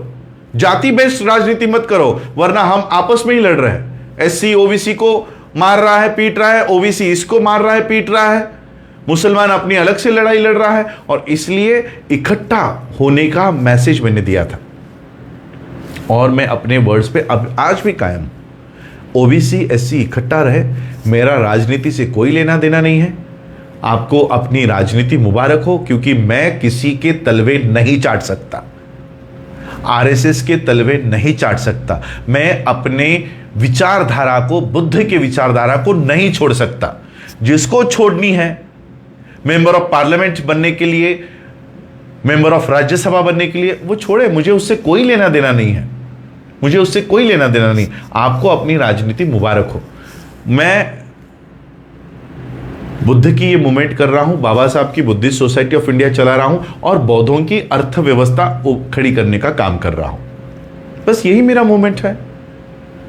जाति बेस्ड राजनीति मत करो, वरना हम आपस में ही लड़ रहे हैं। SC OBC को मार रहा है, पीट रहा है, OBC इसको मार रहा है, पीट रहा है, मुसलमान अपनी अलग से लड़ाई लड़ रहा है। और इसलिए इकट्ठा होने का मैसेज मैंने दिया था और मैं अपने वर्ड्स पे अब आज भी कायम। OBC SC इकट्ठा रहे, मेरा राजनीति से कोई लेना देना नहीं है। आपको अपनी राजनीति मुबारक हो, क्योंकि मैं किसी के तलवे नहीं चाट सकता, RSS के तलवे नहीं चाट सकता। मैं अपने विचारधारा को, बुद्ध की विचारधारा को नहीं छोड़ सकता। जिसको छोड़नी है, मेंबर ऑफ पार्लियामेंट बनने के लिए, मेंबर ऑफ राज्यसभा बनने के लिए, वो छोड़े। मुझे उससे कोई लेना देना नहीं है, मुझे उससे कोई लेना देना नहीं। आपको अपनी राजनीति मुबारक हो। मैं बुद्ध की ये मूवमेंट कर रहा हूं, बाबा साहब की बुद्धिस्ट सोसाइटी ऑफ इंडिया चला रहा हूं और बौद्धों की अर्थव्यवस्था खड़ी करने का काम कर रहा हूं। बस यही मेरा मूवमेंट है।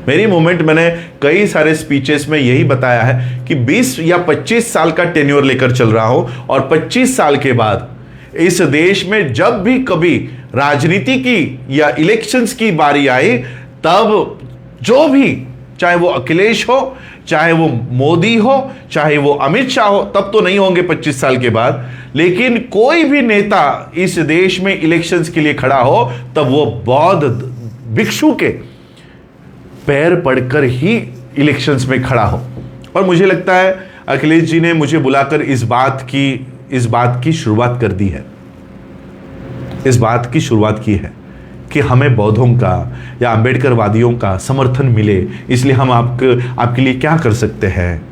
मेरी मूवमेंट, मैंने कई सारे स्पीचेस में यही बताया है कि 20 या 25 साल का टेन्योर लेकर चल रहा हूं और 25 साल के बाद इस देश में जब भी कभी राजनीति की या इलेक्शंस की बारी आई, तब जो भी, चाहे वो अखिलेश हो, चाहे वो मोदी हो, चाहे वो अमित शाह हो, तब तो नहीं होंगे 25 साल के बाद, लेकिन कोई भी नेता इस देश में इलेक्शंस के लिए खड़ा हो, तब वो बौद्ध भिक्षु के पैर पड़कर ही इलेक्शंस में खड़ा हो। और मुझे लगता है अखिलेश जी ने मुझे बुलाकर इस बात की शुरुआत कर दी है, इस बात की शुरुआत की है कि हमें बौद्धों का या अंबेडकरवादियों का समर्थन मिले, इसलिए हम आपके लिए क्या कर सकते हैं।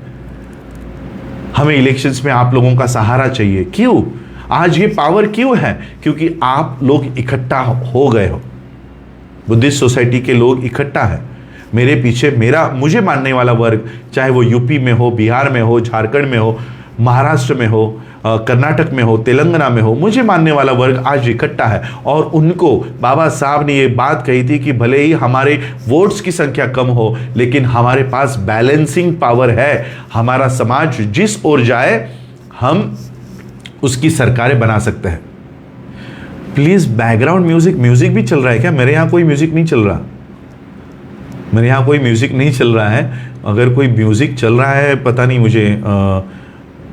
हमें इलेक्शंस में आप लोगों का सहारा चाहिए। क्यों? आज ये पावर क्यों है? क्योंकि आप लोग इकट्ठा हो गए हो, बुद्धिस्ट सोसाइटी के लोग इकट्ठा है मेरे पीछे। मुझे मानने वाला वर्ग, चाहे वो यूपी में हो, बिहार में हो, झारखंड में हो, महाराष्ट्र में हो, कर्नाटक में हो, तेलंगाना में हो, मुझे मानने वाला वर्ग आज इकट्ठा है। और उनको बाबा साहब ने ये बात कही थी कि भले ही हमारे वोट्स की संख्या कम हो, लेकिन हमारे पास बैलेंसिंग पावर है। हमारा समाज जिस ओर जाए, हम उसकी सरकारें बना सकते हैं। प्लीज बैकग्राउंड म्यूजिक भी चल रहा है क्या? मेरे यहाँ कोई म्यूजिक नहीं चल रहा, मेरे यहाँ कोई म्यूजिक नहीं चल रहा है। अगर कोई म्यूजिक चल रहा है, पता नहीं मुझे,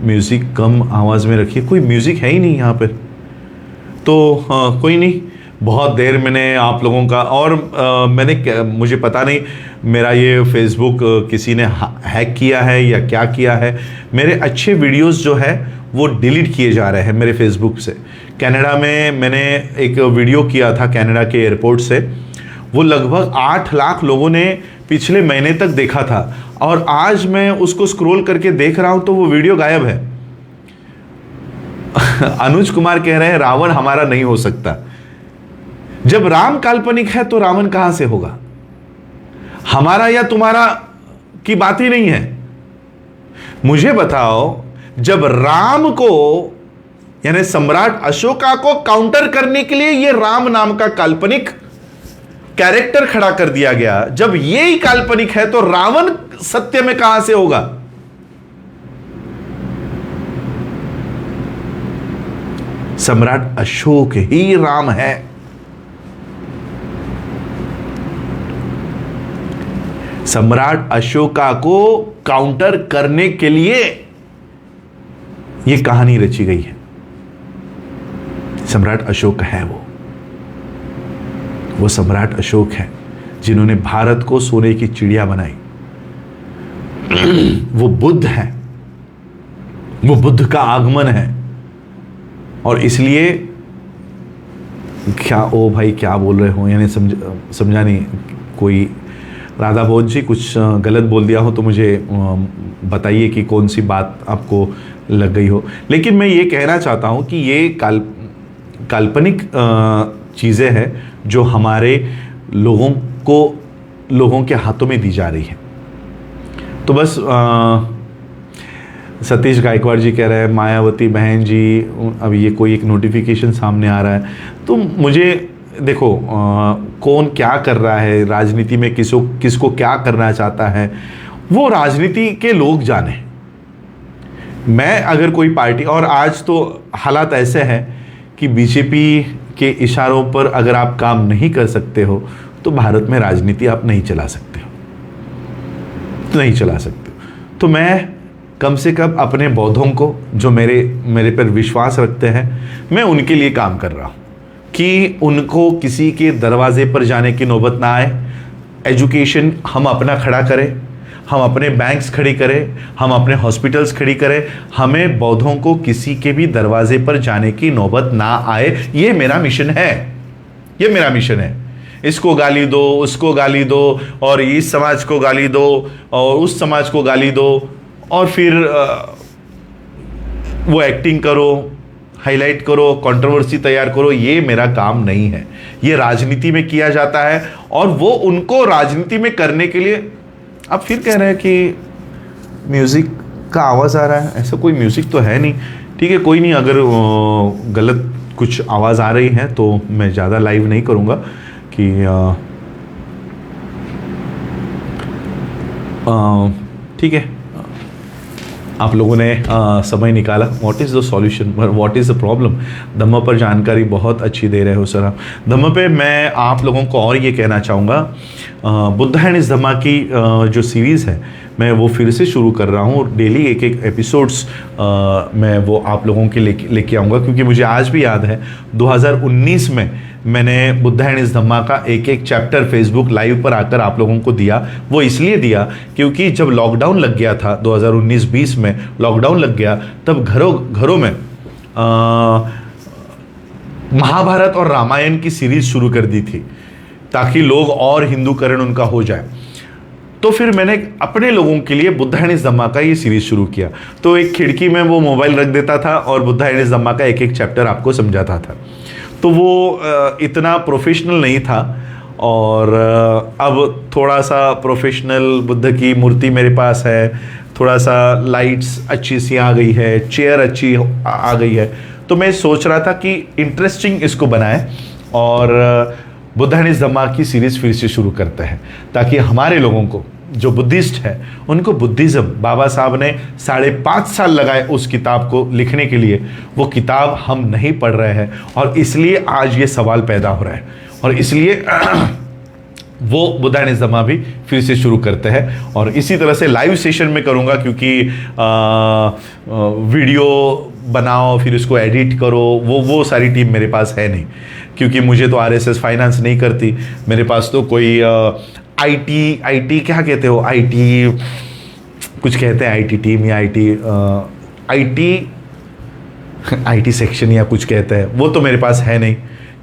म्यूजिक कम आवाज में रखिए। कोई म्यूजिक है ही नहीं यहाँ पे, तो कोई नहीं, बहुत देर मैंने आप लोगों का और मुझे पता नहीं मेरा ये फेसबुक किसी ने हैक किया है या क्या किया है, मेरे अच्छे वीडियोस जो है वो डिलीट किए जा रहे हैं मेरे फेसबुक से। कनाडा में मैंने एक वीडियो किया था कनाडा के एयरपोर्ट से, वो लगभग 8 लाख लोगों ने पिछले महीने तक देखा था, और आज मैं उसको स्क्रॉल करके देख रहा हूं तो वो वीडियो गायब है। अनुज कुमार कह रहे हैं रावण हमारा नहीं हो सकता। जब राम काल्पनिक है तो रावण कहां से होगा? हमारा या तुम्हारा की बात ही नहीं है। मुझे बताओ, जब राम को यानी सम्राट अशोका को काउंटर करने के लिए ये राम नाम का काल्पनिक कैरेक्टर खड़ा कर दिया गया, जब ये ही काल्पनिक है तो रावण सत्य में कहां से होगा? सम्राट अशोक ही राम है। सम्राट अशोका को काउंटर करने के लिए यह कहानी रची गई है। सम्राट अशोक है वो सम्राट अशोक है जिन्होंने भारत को सोने की चिड़िया बनाई। वो बुद्ध है, वो बुद्ध का आगमन है। और इसलिए क्या ओ भाई क्या बोल रहे हो, यानी समझा नहीं। कोई राधा भोज जी कुछ गलत बोल दिया हो तो मुझे बताइए कि कौन सी बात आपको लग गई हो। लेकिन मैं ये कहना चाहता हूँ कि ये काल्पनिक चीज़ें हैं जो हमारे लोगों के हाथों में दी जा रही है। तो बस सतीश गायकवाड़ जी कह रहे हैं मायावती बहन जी, अभी ये कोई एक नोटिफिकेशन सामने आ रहा है। तो मुझे देखो कौन क्या कर रहा है राजनीति में, किसको क्या करना चाहता है, वो राजनीति के लोग जाने। मैं अगर कोई पार्टी, और आज तो हालात ऐसे हैं कि बीजेपी के इशारों पर अगर आप काम नहीं कर सकते हो तो भारत में राजनीति आप नहीं चला सकते हो, तो मैं कम से कम अपने बौद्धों को जो मेरे पर विश्वास रखते हैं, मैं उनके लिए काम कर रहा हूँ कि उनको किसी के दरवाजे पर जाने की नौबत ना आए। एजुकेशन हम अपना खड़ा करें, हम अपने बैंक्स खड़ी करें, हम अपने हॉस्पिटल्स खड़ी करें। हमें बौद्धों को किसी के भी दरवाजे पर जाने की नौबत ना आए, ये मेरा मिशन है। इसको गाली दो, उसको गाली दो, और इस समाज को गाली दो और उस समाज को गाली दो, और फिर वो एक्टिंग करो, हाईलाइट करो, कंट्रोवर्सी तैयार करो। ये मेरा काम नहीं है। ये राजनीति में किया जाता है, और वो उनको राजनीति में करने के लिए आप फिर कह रहे हैं कि म्यूज़िक का आवाज़ आ रहा है। ऐसा कोई म्यूज़िक तो है नहीं। ठीक है, कोई नहीं। अगर गलत कुछ आवाज़ आ रही है तो मैं ज़्यादा लाइव नहीं करूँगा कि ठीक है, आप लोगों ने समय निकाला। What is the solution, what is the problem. धम्म पर जानकारी बहुत अच्छी दे रहे हो सर आप। धम्म पे मैं आप लोगों को और ये कहना चाहूँगा, बुद्ध एंड इस धम्मा की जो सीरीज़ है मैं वो फिर से शुरू कर रहा हूँ। डेली एक एपिसोड्स मैं वो आप लोगों के लेके आऊँगा, क्योंकि मुझे आज भी याद है 2019 में मैंने बुद्ध एंड इस धम्मा का एक चैप्टर फेसबुक लाइव पर आकर आप लोगों को दिया। वो इसलिए दिया क्योंकि जब लॉकडाउन लग गया था 2019-20 में लॉकडाउन लग गया, तब घरों में महाभारत और रामायण की सीरीज शुरू कर दी थी ताकि लोग और हिंदूकरण उनका हो जाए। तो फिर मैंने अपने लोगों के लिए बुद्ध एंड इस धम्मा का ये सीरीज शुरू किया। तो एक खिड़की में वो मोबाइल रख देता था और बुद्ध एंड इस धम्मा का एक चैप्टर आपको समझाता था। तो वो इतना प्रोफेशनल नहीं था, और अब थोड़ा सा प्रोफेशनल बुद्ध की मूर्ति मेरे पास है, थोड़ा सा लाइट्स अच्छी सी आ गई है, चेयर अच्छी आ गई है। तो मैं सोच रहा था कि इंटरेस्टिंग इसको बनाए और बुद्ध एंड इस धम्मा की सीरीज फिर से शुरू करते हैं, ताकि हमारे लोगों को जो बुद्धिस्ट है उनको बुद्धिज़्म, बाबा साहब ने 5.5 साल लगाए उस किताब को लिखने के लिए, वो किताब हम नहीं पढ़ रहे हैं, और इसलिए आज ये सवाल पैदा हो रहा है। और इसलिए वो बुद्ध एंड इस धम्मा भी फिर से शुरू करते हैं, और इसी तरह से लाइव सेशन में करूँगा, क्योंकि वीडियो बनाओ फिर इसको एडिट करो, वो सारी टीम मेरे पास है नहीं। क्योंकि मुझे तो आरएसएस फाइनेंस नहीं करती, मेरे पास तो कोई आईटी क्या कहते हो, आईटी कुछ कहते हैं, आईटी टीम या आईटी सेक्शन या कुछ कहते हैं, वो तो मेरे पास है नहीं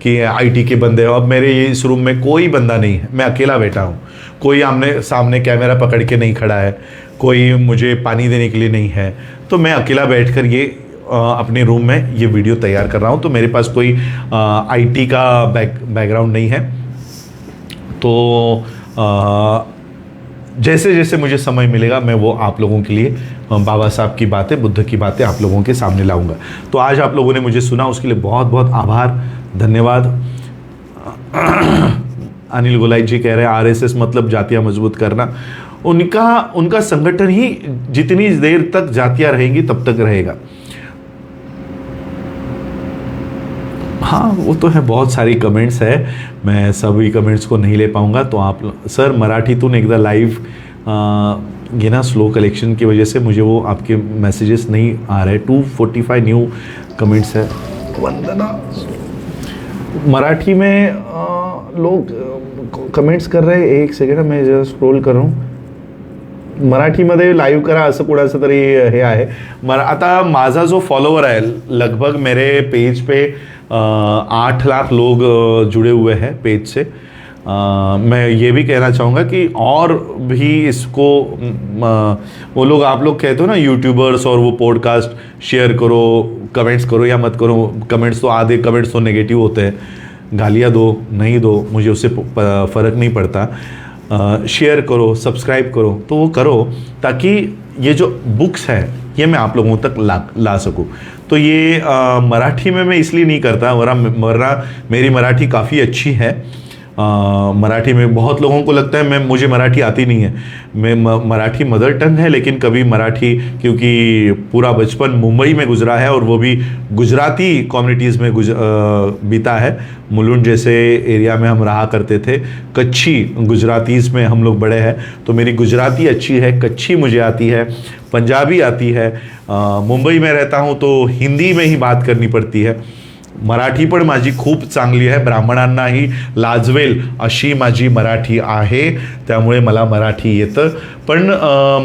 कि आईटी के बंदे हो। अब मेरे इस रूम में कोई बंदा नहीं है, मैं अकेला बैठा हूँ, कोई आमने सामने कैमरा पकड़ के नहीं खड़ा है, कोई मुझे पानी देने के लिए नहीं है, तो मैं अकेला बैठकर ये अपने रूम में ये वीडियो तैयार कर रहा हूँ। तो मेरे पास कोई आईटी का बैकग्राउंड नहीं है। तो जैसे जैसे मुझे समय मिलेगा मैं वो आप लोगों के लिए बाबा साहब की बातें, बुद्ध की बातें आप लोगों के सामने लाऊंगा। तो आज आप लोगों ने मुझे सुना, उसके लिए बहुत बहुत आभार, धन्यवाद। अनिल गोलाई जी कह रहे हैं आरएसएस मतलब जातियां मजबूत करना। उनका संगठन ही जितनी देर तक जातियां रहेंगी तब तक रहेगा। हाँ, वो तो है, बहुत सारी कमेंट्स है, मैं सभी कमेंट्स को नहीं ले पाऊंगा। तो आप सर मराठी तून एकदा लाइव ये ना स्लो कलेक्शन की वजह से मुझे वो आपके मैसेजेस नहीं आ रहे। 245 न्यू कमेंट्स है। वंदना मराठी में लोग कमेंट्स कर रहे हैं। एक सेकंड मैं जरा स्क्रोल कर रहा हूँ। मराठीमध्ये लाईव्ह करा असं कुणाचं तरी हे आहे। आता माझा जो फॉलोवर है लगभग मेरे पेज पे 8 लाख लोग जुड़े हुए हैं पेज से। मैं ये भी कहना चाहूँगा कि और भी इसको वो लोग, आप लोग कहते हो ना यूट्यूबर्स और वो पॉडकास्ट शेयर करो, कमेंट्स करो या मत करो। कमेंट्स तो आधे कमेंट्स तो नेगेटिव होते हैं, गालियाँ दो नहीं दो मुझे उससे फ़र्क नहीं पड़ता। शेयर करो, सब्सक्राइब करो, तो वो करो ताकि ये जो बुक्स हैं ये मैं आप लोगों तक ला सकूँ। तो ये मराठी में मैं इसलिए नहीं करता, वरना मेरी मराठी काफ़ी अच्छी है। मराठी में बहुत लोगों को लगता है मुझे मराठी आती नहीं है। मैं मराठी मदर टंग है, लेकिन कभी मराठी, क्योंकि पूरा बचपन मुंबई में गुजरा है और वो भी गुजराती कम्युनिटीज़ में बीता है। मुलुंड जैसे एरिया में हम रहा करते थे, कच्छी गुजरातीज़ में हम लोग बड़े हैं। तो मेरी गुजराती अच्छी है, कच्छी मुझे आती है, पंजाबी आती है। मुंबई में रहता हूँ तो हिंदी में ही बात करनी पड़ती है। मराठी पण माझी खूप चांगली आहे, ब्राह्मणांनाही लाजवेल अशी माझी मराठी आहे, त्यामुळे मला मराठी येतं। पण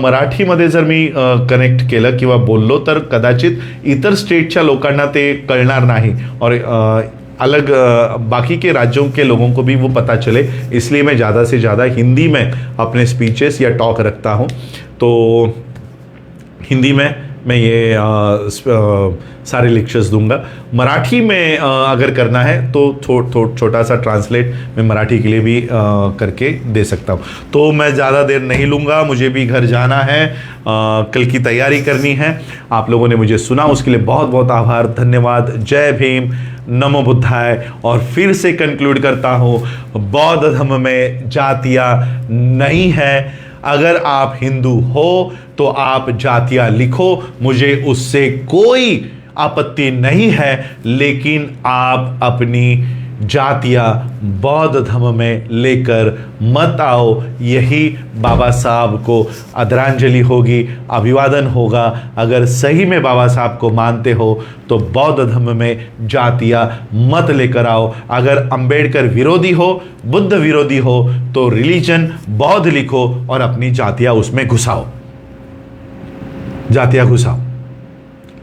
मराठीमध्ये जर मी कनेक्ट केलं किंवा बोललो तर कदाचित इतर स्टेटच्या लोकांना ते कळणार नाही और अलग बाकी के राज्यों के लोगों को भी वो पता चले, इसलिए मैं ज़्यादा से ज़्यादा हिंदी में अपने स्पीचेस या टॉक रखता हूँ। तो हिंदी में मैं ये सारे लेक्चर्स दूंगा। मराठी में अगर करना है तो छोटा सा ट्रांसलेट मैं मराठी के लिए भी करके दे सकता हूँ। तो मैं ज़्यादा देर नहीं लूँगा, मुझे भी घर जाना है, कल की तैयारी करनी है। आप लोगों ने मुझे सुना उसके लिए बहुत बहुत आभार, धन्यवाद। जय भीम, नमो बुद्धाय। और फिर से कंक्लूड करता हूँ, बौद्ध धर्म में जातियाँ नहीं है। अगर आप हिंदू हो तो आप जातियाँ लिखो, मुझे उससे कोई आपत्ति नहीं है, लेकिन आप अपनी जातियाँ बौद्ध धर्म में लेकर मत आओ। यही बाबा साहब को आदरांजलि होगी, अभिवादन होगा। अगर सही में बाबा साहब को मानते हो तो बौद्ध धर्म में जातियाँ मत लेकर आओ। अगर अंबेडकर विरोधी हो, बुद्ध विरोधी हो, तो रिलीजन बौद्ध लिखो और अपनी जातियाँ उसमें घुसाओ, जातियाँ घुसाओ।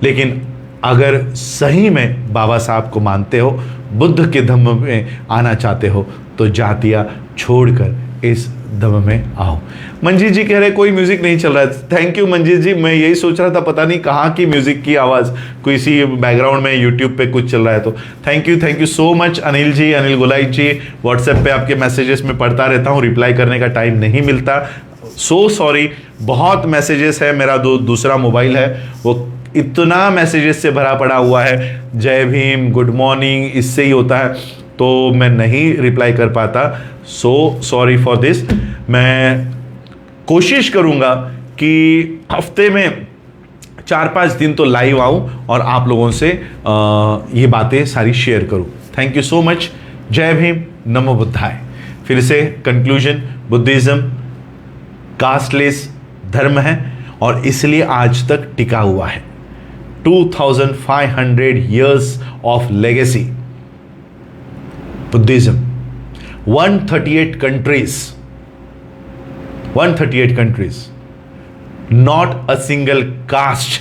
लेकिन अगर सही में बाबा साहब को मानते हो, बुद्ध के धर्म में आना चाहते हो, तो जातियाँ छोड़कर इस धर्म में आओ। मंजीत जी कह रहे कोई म्यूजिक नहीं चल रहा है। थैंक यू मंजीत जी, मैं यही सोच रहा था पता नहीं कहाँ की म्यूजिक की आवाज़, कोई सी बैकग्राउंड में यूट्यूब पे कुछ चल रहा है। तो thank you so much Anil ji, Anil Golai ji. WhatsApp पे आपके मैसेजेस में पढ़ता रहता हूँ, रिप्लाई करने का टाइम नहीं मिलता, सो सॉरी। बहुत मैसेजेस है, मेरा दूसरा मोबाइल है वो इतना मैसेजेस से भरा पड़ा हुआ है, जय भीम, गुड मॉर्निंग, इससे ही होता है, तो मैं नहीं रिप्लाई कर पाता। So sorry for this. मैं कोशिश करूँगा कि हफ्ते में 4-5 दिन तो लाइव आऊँ और आप लोगों से ये बातें सारी शेयर करूँ। Thank you so much. जय भीम, नमो बुद्धाय। फिर से कंक्लूजन, बुद्धिज़्म कास्टलेस धर्म है और इसलिए आज तक टिका हुआ है। 2500 years of legacy Buddhism. 138 countries, not a single caste.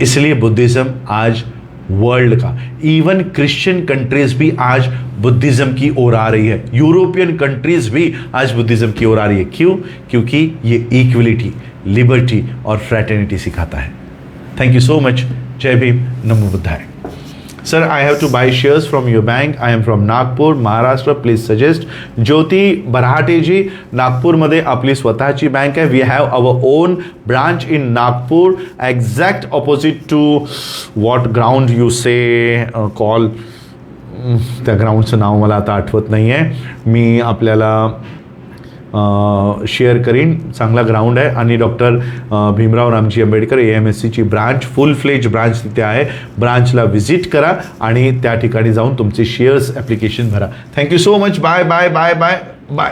इसलिए बुद्धिज्म आज वर्ल्ड का, इवन क्रिश्चियन कंट्रीज भी आज बुद्धिज्म की ओर आ रही है, यूरोपियन कंट्रीज भी आज बुद्धिज्म की ओर आ रही है। क्यों? क्योंकि ये इक्वलिटी, लिबर्टी और फ्रेटर्निटी सिखाता है। Thank you so much. जय भीम, नमो बुद्धाय। Sir, I have to buy shares from your bank. I am from Nagpur, Maharashtra. Please suggest. ज्योती बराटे जी, नागपूरमध्ये आपली स्वतःची बँक आहे. We have our own branch in Nagpur, exact opposite to what ground you say call. त्या ग्राउंडचं नाव मला आता आठवत नाही आहे. मी आपल्याला शेअर करीन. चांगला ग्राउंड आहे आणि डॉक्टर भीमराव रामजी आंबेडकर AMSCची ब्रांच, फुल फ्लेज ब्रांच तिथे आहे. ब्रांचला व्हिजिट करा आणि त्या ठिकाणी जाऊन तुमचे शेअर्स ॲप्लिकेशन भरा. Thank you so much. Bye bye bye bye bye.